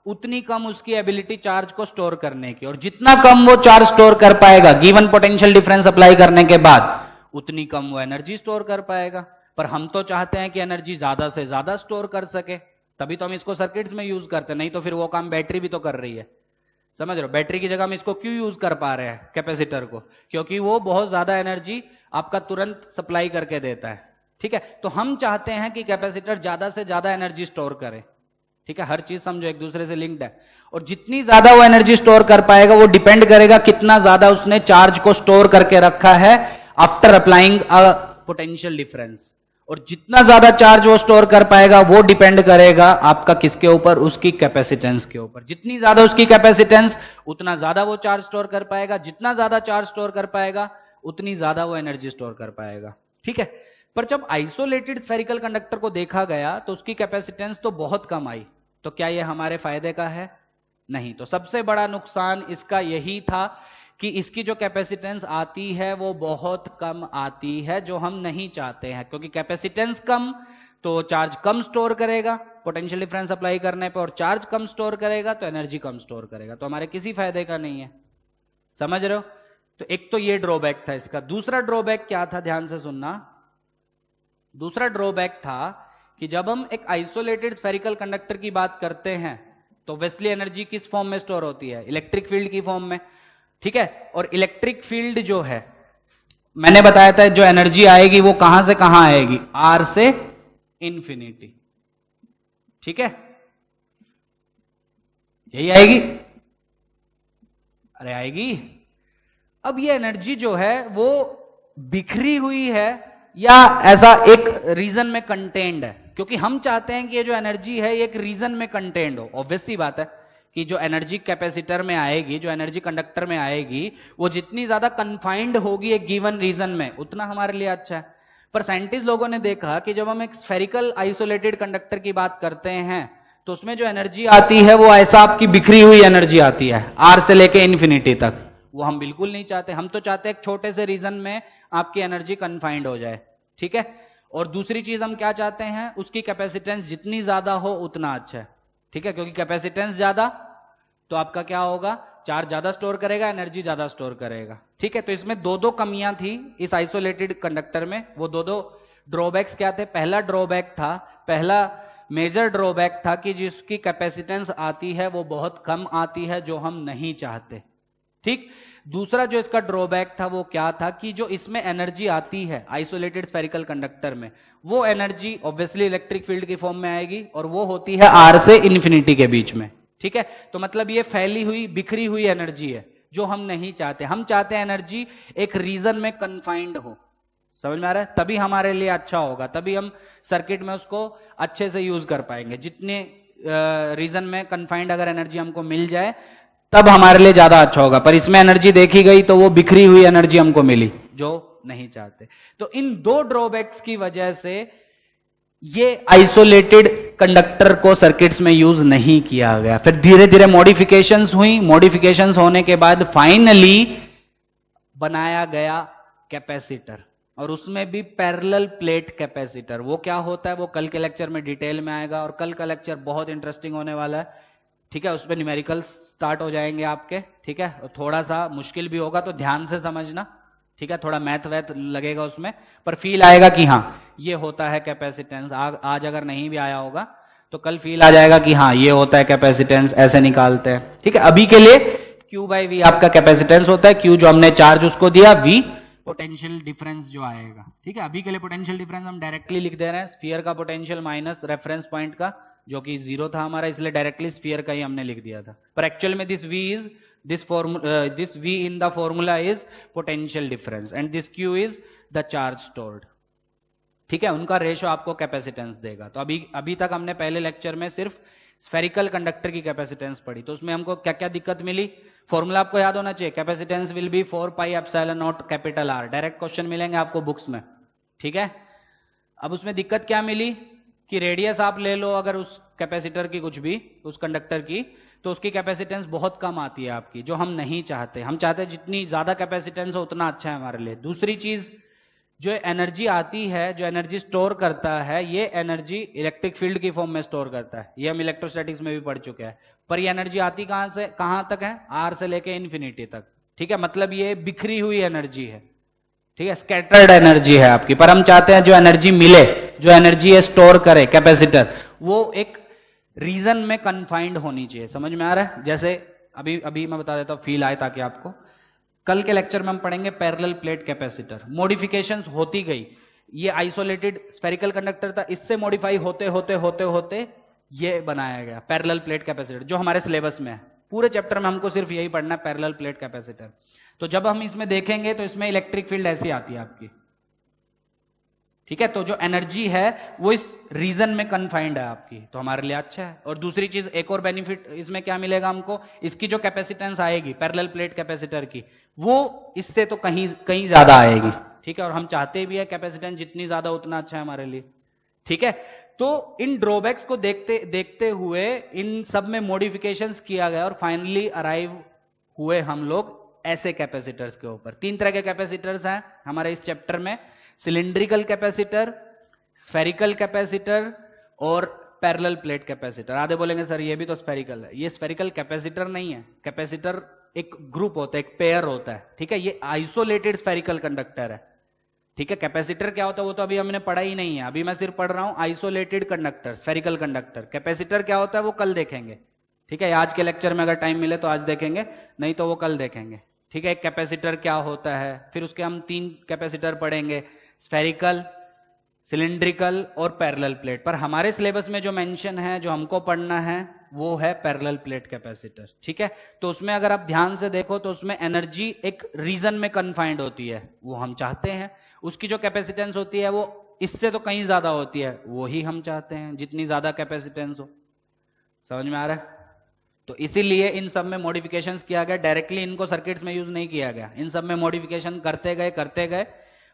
उतनी कम उसकी एबिलिटी चार्ज को स्टोर करने की, और जितना कम वो चार्ज स्टोर कर पाएगा गिवन पोटेंशियल डिफरेंस अप्लाई करने के बाद, उतनी कम वो एनर्जी स्टोर कर पाएगा। पर हम तो चाहते हैं कि एनर्जी ज्यादा से ज्यादा स्टोर कर सके, तभी तो हम इसको सर्किट्स में यूज करते हैं, नहीं तो फिर वो काम बैटरी भी तो कर रही है। समझ रहे हो? बैटरी की जगह हम इसको क्यों यूज कर पा रहे हैं कैपेसिटर को? क्योंकि वो बहुत ज्यादा एनर्जी आपका तुरंत सप्लाई करके देता है, ठीक है? तो हम चाहते हैं कि कैपेसिटर ज्यादा से ज्यादा एनर्जी स्टोर करे, ठीक है? हर चीज समझो एक दूसरे से लिंक्ड है, और जितनी ज्यादा वो एनर्जी स्टोर कर पाएगा वो डिपेंड करेगा कितना ज्यादा उसने चार्ज को स्टोर करके रखा है after applying a potential difference. और जितना ज्यादा चार्ज वो स्टोर कर पाएगा वो डिपेंड करेगा आपका किसके ऊपर? उसकी कैपेसिटेंस के ऊपर। जितनी ज्यादा उसकी कैपेसिटेंस उतना ज्यादा वो चार्ज स्टोर कर पाएगा, जितना ज्यादा चार्ज स्टोर कर पाएगा उतनी ज्यादा वो एनर्जी स्टोर कर पाएगा, ठीक है? पर जब आइसोलेटेड स्फेरिकल कंडक्टर को देखा गया तो उसकी कैपेसिटेंस तो बहुत कम आई। तो क्या यह हमारे फायदे का है? नहीं। तो सबसे बड़ा नुकसान इसका यही था कि इसकी जो कैपेसिटेंस आती है वो बहुत कम आती है, जो हम नहीं चाहते हैं, क्योंकि कैपेसिटेंस कम तो चार्ज कम स्टोर करेगा पोटेंशियल डिफरेंस अप्लाई करने पे, और चार्ज कम स्टोर करेगा तो एनर्जी कम स्टोर करेगा, तो हमारे किसी फायदे का नहीं है। समझ रहे हो? तो एक तो ये ड्रॉबैक था इसका। दूसरा ड्रॉबैक क्या था? ध्यान से सुनना। दूसरा ड्रॉबैक था कि जब हम एक आइसोलेटेड स्फेरिकल कंडक्टर की बात करते हैं तो वेस्ली एनर्जी किस फॉर्म में स्टोर होती है? इलेक्ट्रिक फील्ड की फॉर्म में, ठीक है? और इलेक्ट्रिक फील्ड जो है, मैंने बताया था जो एनर्जी आएगी वो कहां से कहां आएगी? आर से इंफिनिटी, ठीक है? यही आएगी, अरे आएगी। अब ये एनर्जी जो है वो बिखरी हुई है या ऐसा एक रीजन में कंटेन्ड है, क्योंकि हम चाहते हैं कि ये जो एनर्जी है ये एक रीजन में कंटेन्ड हो। ऑब्वियस सी बात है कि जो एनर्जी कैपेसिटर में आएगी, जो एनर्जी कंडक्टर में आएगी, वो जितनी ज्यादा कन्फाइंड होगी एक गिवन रीजन में, उतना हमारे लिए अच्छा है। पर साइंटिस्ट लोगों ने देखा कि जब हम एक स्फेरिकल आइसोलेटेड कंडक्टर की बात करते हैं तो उसमें जो एनर्जी आती है वो ऐसा आपकी बिखरी हुई एनर्जी आती है, आर से लेके इन्फिनिटी तक। वो हम बिल्कुल नहीं चाहते। हम तो चाहते हैं एक छोटे से रीजन में आपकी एनर्जी कन्फाइंड हो जाए, ठीक है। और दूसरी चीज हम क्या चाहते हैं, उसकी कैपेसिटेंस जितनी ज्यादा हो उतना अच्छा है, ठीक है, क्योंकि कैपेसिटेंस ज्यादा तो आपका क्या होगा, चार्ज ज्यादा स्टोर करेगा, एनर्जी ज्यादा स्टोर करेगा, ठीक है। तो इसमें दो दो कमियां थी इस आइसोलेटेड कंडक्टर में। वो दो दो ड्रॉबैक्स क्या थे? पहला ड्रॉबैक था, पहला मेजर ड्रॉबैक था कि जिसकी कैपेसिटेंस आती है वो बहुत कम आती है, जो हम नहीं चाहते, ठीक। दूसरा जो इसका ड्रॉबैक था वो क्या था कि जो इसमें एनर्जी आती है आइसोलेटेड स्फेरिकल कंडक्टर में, वो एनर्जी ऑब्वियसली इलेक्ट्रिक फील्ड की फॉर्म में आएगी और वो होती है आर से इन्फिनिटी के बीच में, ठीक है। तो मतलब ये फैली हुई बिखरी हुई एनर्जी है जो हम नहीं चाहते। हम चाहते हैं एनर्जी एक रीजन में कन्फाइंड हो। समझ में आ रहा है? तभी हमारे लिए अच्छा होगा, तभी हम सर्किट में उसको अच्छे से यूज कर पाएंगे। जितने रीजन में कन्फाइंड अगर एनर्जी हमको मिल जाए तब हमारे लिए ज्यादा अच्छा होगा। पर इसमें एनर्जी देखी गई तो वो बिखरी हुई एनर्जी हमको मिली जो नहीं चाहते। तो इन दो ड्रॉबैक्स की वजह से ये आइसोलेटेड कंडक्टर को सर्किट्स में यूज नहीं किया गया। फिर धीरे धीरे मॉडिफिकेशंस हुई, मॉडिफिकेशंस होने के बाद फाइनली बनाया गया कैपेसिटर, और उसमें भी पैरेलल प्लेट कैपेसिटर। वो क्या होता है वो कल के लेक्चर में डिटेल में आएगा, और कल का लेक्चर बहुत इंटरेस्टिंग होने वाला है, ठीक है। उसमें न्यूमेरिकल्स स्टार्ट हो जाएंगे आपके, ठीक है। थोड़ा सा मुश्किल भी होगा तो ध्यान से समझना, ठीक है। थोड़ा मैथ वैथ लगेगा उसमें, पर फील आएगा कि हाँ ये होता है कैपेसिटेंस। आज अगर नहीं भी आया होगा तो कल फील आ जाएगा कि हाँ ये होता है कैपेसिटेंस, ऐसे निकालते हैं, ठीक है। अभी के लिए Q बाई वी आपका कैपेसिटेंस होता है। Q जो हमने चार्ज उसको दिया, V पोटेंशियल डिफरेंस जो आएगा, ठीक है। अभी के लिए पोटेंशियल डिफरेंस हम डायरेक्टली लिख दे रहे हैं, स्फीयर का पोटेंशियल माइनस रेफरेंस पॉइंट का जो कि 0 था हमारा, इसलिए डायरेक्टली स्फीयर का ही हमने लिख दिया था। पर एक्चुअल में this V in the formula is potential difference and this Q is the charge stored, ठीक है। उनका रेशो आपको कैपेसिटेंस देगा। तो अभी तक हमने पहले लेक्चर में सिर्फ स्फेरिकल कंडक्टर की कैपेसिटेंस पढ़ी, तो उसमें हमको क्या क्या दिक्कत मिली। फॉर्मूला आपको याद होना चाहिए, capacitance will be 4 pi epsilon not capital R. Direct question मिलेंगे आपको बुक्स में, ठीक है। अब उसमें दिक्कत क्या मिली कि रेडियस आप ले लो अगर उस कैपेसिटर की, कुछ भी उस कंडक्टर की, तो उसकी कैपेसिटेंस बहुत कम आती है आपकी, जो हम नहीं चाहते। हम चाहते हैं जितनी ज्यादा कैपेसिटेंस हो उतना अच्छा है हमारे लिए। दूसरी चीज, जो एनर्जी आती है, जो एनर्जी स्टोर करता है, ये एनर्जी इलेक्ट्रिक फील्ड की फॉर्म में स्टोर करता है। ये हम इलेक्ट्रोस्टैटिक्स में भी पढ़ चुके हैं। पर ये एनर्जी आती कहां से कहां तक है? आर से लेके इन्फिनिटी तक, ठीक है। मतलब ये बिखरी हुई एनर्जी है, ठीक है, स्कैटर्ड एनर्जी है आपकी। पर हम चाहते हैं जो एनर्जी मिले, जो एनर्जी स्टोर करे कैपेसिटर, वो एक रीजन में कन्फाइंड होनी चाहिए। समझ में आ रहा है? जैसे अभी मैं बता देता हूं, फील आए ताकि आपको। कल के लेक्चर में हम पढ़ेंगे पैरेलल प्लेट कैपेसिटर। मॉडिफिकेशंस होती गई, ये आइसोलेटेड स्फेरिकल कंडक्टर था, इससे मॉडिफाई होते होते होते होते ये बनाया गया पैरेलल प्लेट कैपेसिटर, जो हमारे सिलेबस में है। पूरे चैप्टर में हमको सिर्फ यही पढ़ना है, पैरेलल प्लेट कैपेसिटर। तो जब हम इसमें देखेंगे तो इसमें इलेक्ट्रिक फील्ड ऐसी आती है आपकी, ठीक है। तो जो एनर्जी है वो इस रीजन में कन्फाइंड है आपकी, तो हमारे लिए अच्छा है। और दूसरी चीज, एक और बेनिफिट इसमें क्या मिलेगा हमको, इसकी जो कैपेसिटेंस आएगी पैरेलल प्लेट कैपेसिटर की, वो इससे तो कहीं कहीं ज्यादा आएगी, ठीक है। और हम चाहते भी है कैपेसिटेंस जितनी ज्यादा उतना अच्छा है हमारे लिए, ठीक है। तो इन ड्रॉबैक्स को देखते हुए इन सब में मॉडिफिकेशंस किया गया और फाइनली अराइव हुए हम लोग ऐसे कैपेसिटर्स के ऊपर। 3 तरह के कैपेसिटर्स हैं हमारे इस चैप्टर में, सिलिंड्रिकल कैपेसिटर, स्फेरिकल कैपेसिटर और पैरेलल प्लेट कैपेसिटर। आधे बोलेंगे सर ये भी तो स्फेरिकल है। ये स्फेरिकल कैपेसिटर नहीं है, कैपेसिटर एक ग्रुप होता है, एक पेयर होता है, ठीक है। ये आइसोलेटेड स्फेरिकल कंडक्टर है, ठीक है। कैपेसिटर क्या होता है वो तो अभी हमने पढ़ा ही नहीं है, अभी मैं सिर्फ पढ़ रहा हूं isolated conductor, spherical conductor. Capacitor क्या होता है वो कल देखेंगे, ठीक है। आज के लेक्चर में अगर टाइम मिले तो आज देखेंगे, नहीं तो वो कल देखेंगे, ठीक है। एक कैपेसिटर क्या होता है, फिर उसके हम 3 कैपेसिटर पढ़ेंगे, स्फेरिकल, सिलिंड्रिकल और पैरेलल प्लेट। पर हमारे सिलेबस में जो मेंशन है, जो हमको पढ़ना है, वो है पैरेलल प्लेट कैपेसिटर। ठीक है, तो उसमें अगर आप ध्यान से देखो तो उसमें एनर्जी एक रीजन में कन्फाइंड होती है, वो हम चाहते हैं। उसकी जो कैपेसिटेंस होती है वो इससे तो कहीं ज्यादा होती है, वो ही हम चाहते हैं, जितनी ज्यादा कैपेसिटेंस हो। समझ में आ रहा है? तो इसीलिए इन सब में मॉडिफिकेशंस किया गया, डायरेक्टली इनको सर्किट्स में यूज नहीं किया गया, इन सब में मॉडिफिकेशन करते गए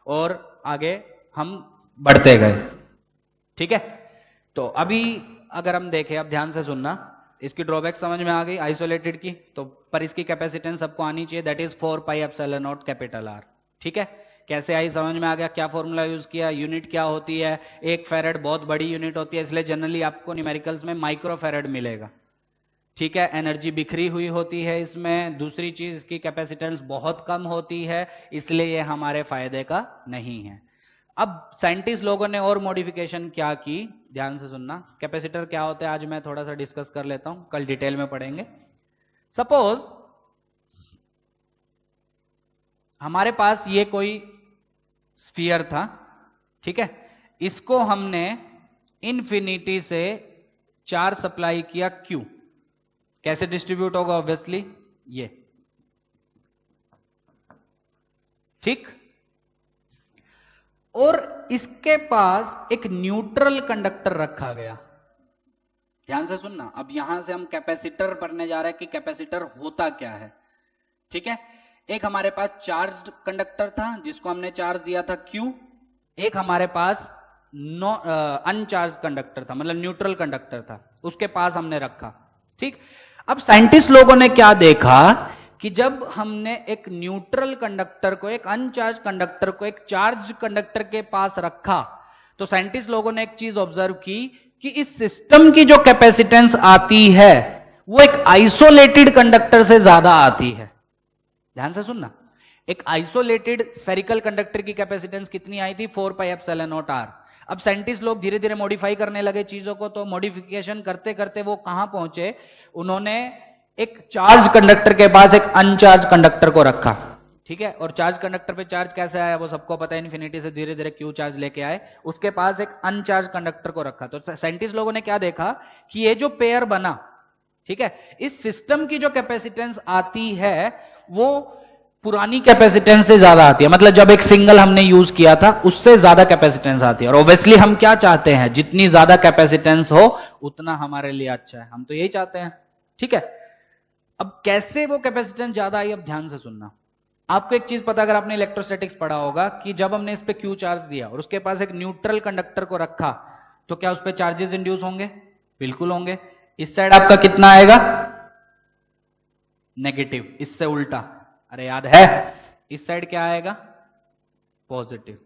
और आगे हम बढ़ते गए। ठीक है, तो अभी अगर हम देखें, अब ध्यान से सुनना, इसकी ड्रॉबैक समझ में आ गई आइसोलेटेड की, तो पर इसकी कैपेसिटेंस सबको आनी चाहिए, that is 4 pi epsilon not capital R. ठीक है, कैसे आई समझ में आ गया, क्या फॉर्मूला यूज किया, यूनिट क्या होती है, 1 फेरेड बहुत बड़ी यूनिट होती है, इसलिए जनरली आपको न्यूमेरिकल्स में माइक्रो फेरेड मिलेगा। ठीक है, एनर्जी बिखरी हुई होती है इसमें। दूसरी चीज, इसकी कैपेसिटेंस बहुत कम होती है, इसलिए ये हमारे फायदे का नहीं है। अब साइंटिस्ट लोगों ने और मॉडिफिकेशन क्या की, ध्यान से सुनना। कैपेसिटर क्या होता है आज मैं थोड़ा सा डिस्कस कर लेता हूं, कल डिटेल में पढ़ेंगे। सपोज हमारे पास ये कोई स्फीयर था, ठीक है, इसको हमने इन्फिनिटी से चार्ज सप्लाई किया Q। कैसे डिस्ट्रीब्यूट होगा, ऑब्वियसली ये, ठीक। और इसके पास एक न्यूट्रल कंडक्टर रखा गया। ध्यान से सुनना, अब यहां से हम कैपेसिटर पढ़ने जा रहे हैं कि कैपेसिटर होता क्या है। ठीक है, एक हमारे पास चार्ज्ड कंडक्टर था जिसको हमने चार्ज दिया था Q, एक हमारे पास अनचार्ज कंडक्टर था, मतलब न्यूट्रल कंडक्टर था, उसके पास हमने रखा। ठीक, अब साइंटिस्ट लोगों ने क्या देखा कि जब हमने एक न्यूट्रल कंडक्टर को, एक अनचार्ज कंडक्टर को एक चार्ज कंडक्टर के पास रखा, तो साइंटिस्ट लोगों ने एक चीज ऑब्जर्व की कि इस सिस्टम की जो कैपेसिटेंस आती है वो एक आइसोलेटेड कंडक्टर से ज्यादा आती है। ध्यान से सुनना, एक आइसोलेटेड स्फेरिकल कंडक्टर की कैपेसिटेंस कितनी आई थी, 4 पाई एप्सिलॉन नॉट आर। अब साइंटिस्ट लोग धीरे धीरे मॉडिफाई करने लगे चीजों को, तो मॉडिफिकेशन करते करते वो कहां पहुंचे, उन्होंने एक चार्ज कंडक्टर के पास एक अनचार्ज कंडक्टर को रखा। ठीक है, और चार्ज कंडक्टर पे चार्ज कैसे आया वो सबको पता है, इन्फिनिटी से धीरे धीरे Q चार्ज लेके आए, उसके पास एक अनचार्ज कंडक्टर को रखा। तो साइंटिस्ट लोगों ने क्या देखा कि ये जो पेयर बना, ठीक है, इस सिस्टम की जो कैपेसिटेंस आती है वो पुरानी कैपेसिटेंस से ज्यादा आती है, मतलब जब एक सिंगल हमने यूज किया था उससे ज्यादा कैपेसिटेंस आती है। और ऑब्वियसली हम क्या चाहते हैं, जितनी ज्यादा कैपेसिटेंस हो उतना हमारे लिए अच्छा है, हम तो यही चाहते हैं। ठीक है, अब कैसे वो कैपेसिटेंस ज्यादा आई, अब ध्यान से सुनना। आपको एक चीज पता, अगर आपने इलेक्ट्रोस्टैटिक्स पढ़ा होगा कि जब हमने इस पे Q चार्ज दिया और उसके पास एक न्यूट्रल कंडक्टर को रखा, तो क्या उस पे चार्जेस इंड्यूस होंगे, बिल्कुल होंगे। इस साइड आपका कितना आएगा, नेगेटिव, इससे उल्टा, अरे याद है, इस साइड क्या आएगा, पॉजिटिव।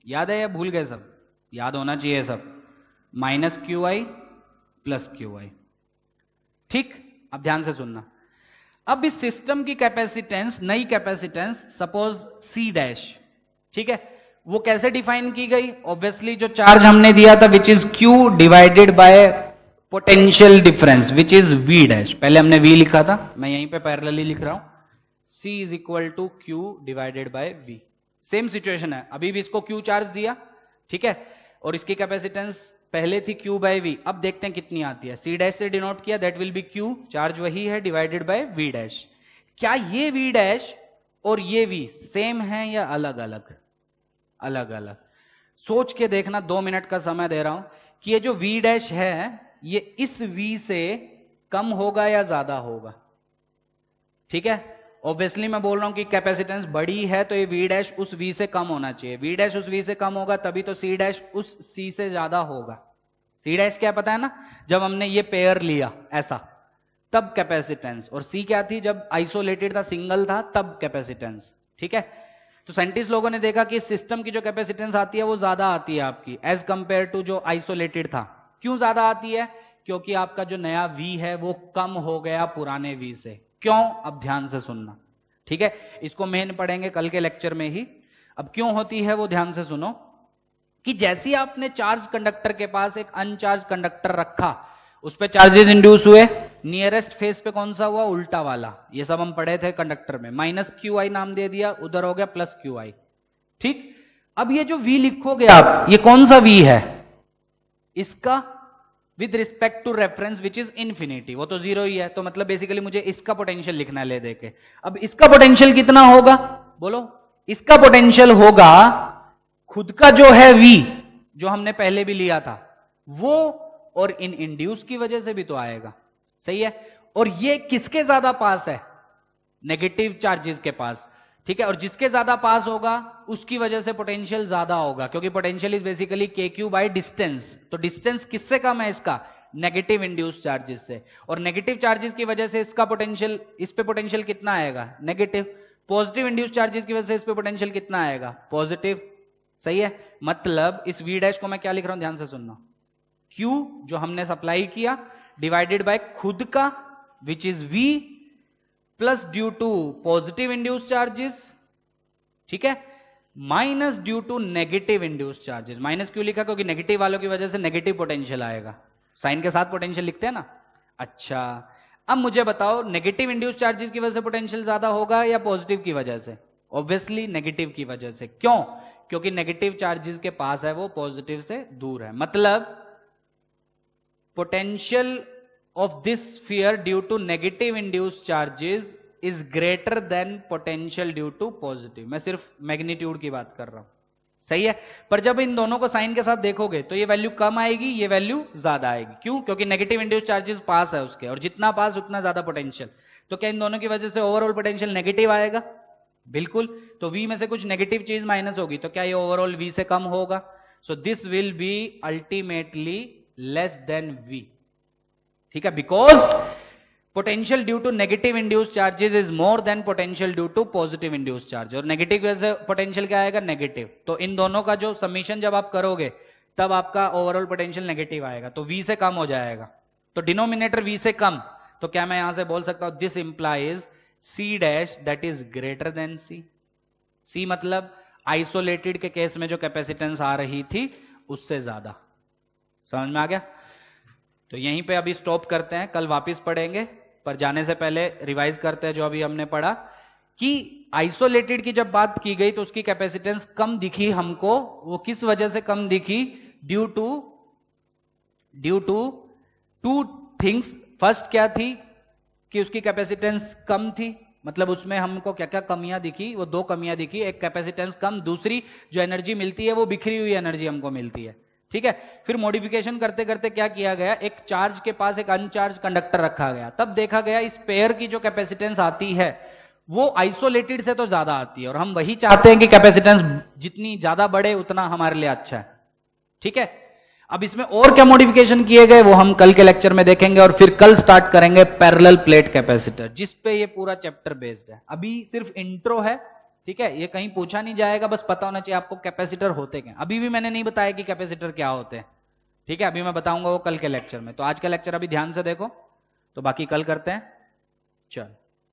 याद है या भूल गए सब, याद होना चाहिए सब, -QI + QI। ठीक, अब ध्यान से सुनना। अब इस सिस्टम की कैपेसिटेंस, नई कैपेसिटेंस सपोज C', ठीक है, वो कैसे डिफाइन की गई, ऑब्वियसली जो चार्ज हमने दिया था which is Q divided by potential difference which is V'। पहले हमने V लिखा था, मैं यहीं पे पैरेलली लिख रहा हूं, C = Q divided by V। Same situation है, अभी भी इसको Q चार्ज दिया, ठीक है, और इसकी कैपेसिटेंस पहले थी Q/V। अब देखते हैं कितनी आती है, C' से डिनोट किया, that will be Q, charge वही है, डिवाइडेड बाय V'। क्या ये V' और ये V सेम है या अलग अलग, अलग अलग। सोच के देखना, 2 मिनट का समय दे रहा हूं कि ये जो V' है ये इस V से कम होगा या ज्यादा होगा। ठीक है, ऑब्वियसली मैं बोल रहा हूं कि कैपेसिटेंस बड़ी है तो ये V' उस V से कम होना चाहिए, V' उस V से कम होगा तभी तो C' उस C से ज्यादा होगा। C' क्या पता है ना, जब हमने ये पेयर लिया ऐसा तब कैपेसिटेंस, और C क्या थी, जब आइसोलेटेड था, सिंगल था, तब कैपेसिटेंस। ठीक है, तो साइंटिस्ट लोगों ने देखा कि सिस्टम की जो कैपेसिटेंस आती है वो ज्यादा आती है आपकी एज कंपेयर टू जो आइसोलेटेड था। क्यों ज्यादा आती है, क्योंकि आपका जो नया V है वो कम हो गया पुराने V से। क्यों, अब ध्यान से सुनना, ठीक है, इसको मेन पढ़ेंगे कल के लेक्चर में ही। अब क्यों होती है वो ध्यान से सुनो, कि जैसे आपने चार्ज कंडक्टर के पास एक अनचार्ज कंडक्टर रखा, उस पे चार्जेस इंड्यूस हुए, नियरेस्ट फेस पे कौन सा हुआ, उल्टा वाला, ये सब हम पढ़े थे कंडक्टर में, -QI नाम दे दिया, उधर हो गया +QI। ठीक, अब ये जो V लिखोगे आप, ये कौन सा V है, इसका with respect to reference which is infinity, वो तो जीरो ही है, तो मतलब बेसिकली मुझे इसका पोटेंशियल लिखना ले देके। अब इसका पोटेंशियल कितना होगा बोलो? इसका पोटेंशियल होगा खुद का जो है V, जो हमने पहले भी लिया था वो, और इन इंड्यूस की वजह से भी तो आएगा, सही है। और ये किसके ज्यादा पास है? नेगेटिव चार्जेस के पास, ठीक है। और जिसके ज्यादा पास होगा उसकी वजह से पोटेंशियल ज्यादा होगा, क्योंकि potential is basically KQ by distance. तो डिस्टेंस किससे कम है? इसका नेगेटिव इंड्यूस चार्जेस से। और नेगेटिव चार्जेस की वजह से इसका पोटेंशियल, इस पे पोटेंशियल कितना आएगा? नेगेटिव। पॉजिटिव इंड्यूस चार्जेस की वजह से इस पे पोटेंशियल कितना आएगा? पॉजिटिव, सही है। मतलब इस V डैश को मैं क्या लिख रहा हूं, ध्यान से सुनना, Q जो हमने सप्लाई किया डिवाइडेड बाय खुद का which is V, plus due to positive induce charges, ठीक है, minus due to negative induce charges. Minus क्यों लिखा? क्योंकि नेगेटिव वालों की वजह से नेगेटिव पोटेंशियल आएगा, साइन के साथ पोटेंशियल लिखते हैं ना। अच्छा, अब मुझे बताओ नेगेटिव इंड्यूस चार्जेस की वजह से पोटेंशियल ज्यादा होगा या पॉजिटिव की वजह से? ऑब्वियसली नेगेटिव की वजह से। क्यों? क्योंकि नेगेटिव चार्जेस के पास है, वो पॉजिटिव से दूर है। मतलब potential of this sphere due to negative induced charges is greater than potential due to positive। मैं सिर्फ मैग्नीट्यूड की बात कर रहा हूं, सही है। पर जब इन दोनों को साइन के साथ देखोगे तो ये वैल्यू कम आएगी, ये वैल्यू ज्यादा आएगी। क्यों? क्योंकि नेगेटिव इंड्यूस्ड चार्जेस पास है उसके, और जितना पास उतना ज्यादा पोटेंशियल। तो क्या इन दोनों की वजह से ओवरऑल पोटेंशियल नेगेटिव आएगा? बिल्कुल। तो V में से कुछ नेगेटिव चीज माइनस होगी, तो क्या ये ओवरऑल V से कम होगा? So this will be ultimately less than V, ठीक है, because potential due to negative induce charges is more than potential due to positive induce charge. और नेगेटिव वजह से पोटेंशियल क्या आएगा? नेगेटिव। तो इन दोनों का जो समीशन जब आप करोगे तब आपका ओवरऑल पोटेंशियल नेगेटिव आएगा, तो V से कम हो जाएगा। तो डिनोमिनेटर V से कम, तो क्या मैं यहां से बोल सकता हूं this implies C dash that is greater than C। C मतलब आइसोलेटेड के केस में जो कैपेसिटेंस आ रही थी उससे ज्यादा। समझ में आ गया? तो यहीं पे अभी स्टॉप करते हैं, कल वापस पढ़ेंगे। पर जाने से पहले रिवाइज करते हैं जो अभी हमने पढ़ा कि आइसोलेटेड की जब बात की गई तो उसकी कैपेसिटेंस कम दिखी हमको। वो किस वजह से कम दिखी? Due to two things. First क्या थी कि उसकी कैपेसिटेंस कम थी, मतलब उसमें हमको क्या क्या कमियां दिखी? वो दो कमियां दिखी, एक कैपेसिटेंस कम, दूसरी जो एनर्जी मिलती है वो बिखरी हुई एनर्जी हमको मिलती है, ठीक है। फिर मॉडिफिकेशन करते करते क्या किया गया? एक चार्ज के पास एक अनचार्ज कंडक्टर रखा गया। तब देखा गया इस पेयर की जो कैपेसिटेंस आती है वो आइसोलेटेड से तो ज्यादा आती है, और हम वही चाहते हैं कि कैपेसिटेंस जितनी ज्यादा बढ़े उतना हमारे लिए अच्छा है, ठीक है। अब इसमें और क्या मॉडिफिकेशन किए गए वो हम कल के लेक्चर में देखेंगे, और फिर कल स्टार्ट करेंगे पैरेलल प्लेट कैपेसिटर, जिस पे ये पूरा चैप्टर बेस्ड है। अभी सिर्फ इंट्रो है, ठीक है, ये कहीं पूछा नहीं जाएगा, बस पता होना चाहिए आपको कैपेसिटर होते क्या। अभी भी मैंने नहीं बताया कि कैपेसिटर क्या होते हैं, ठीक है, अभी मैं बताऊंगा वो कल के लेक्चर में। तो आज का लेक्चर अभी ध्यान से देखो, तो बाकी कल करते हैं। चल।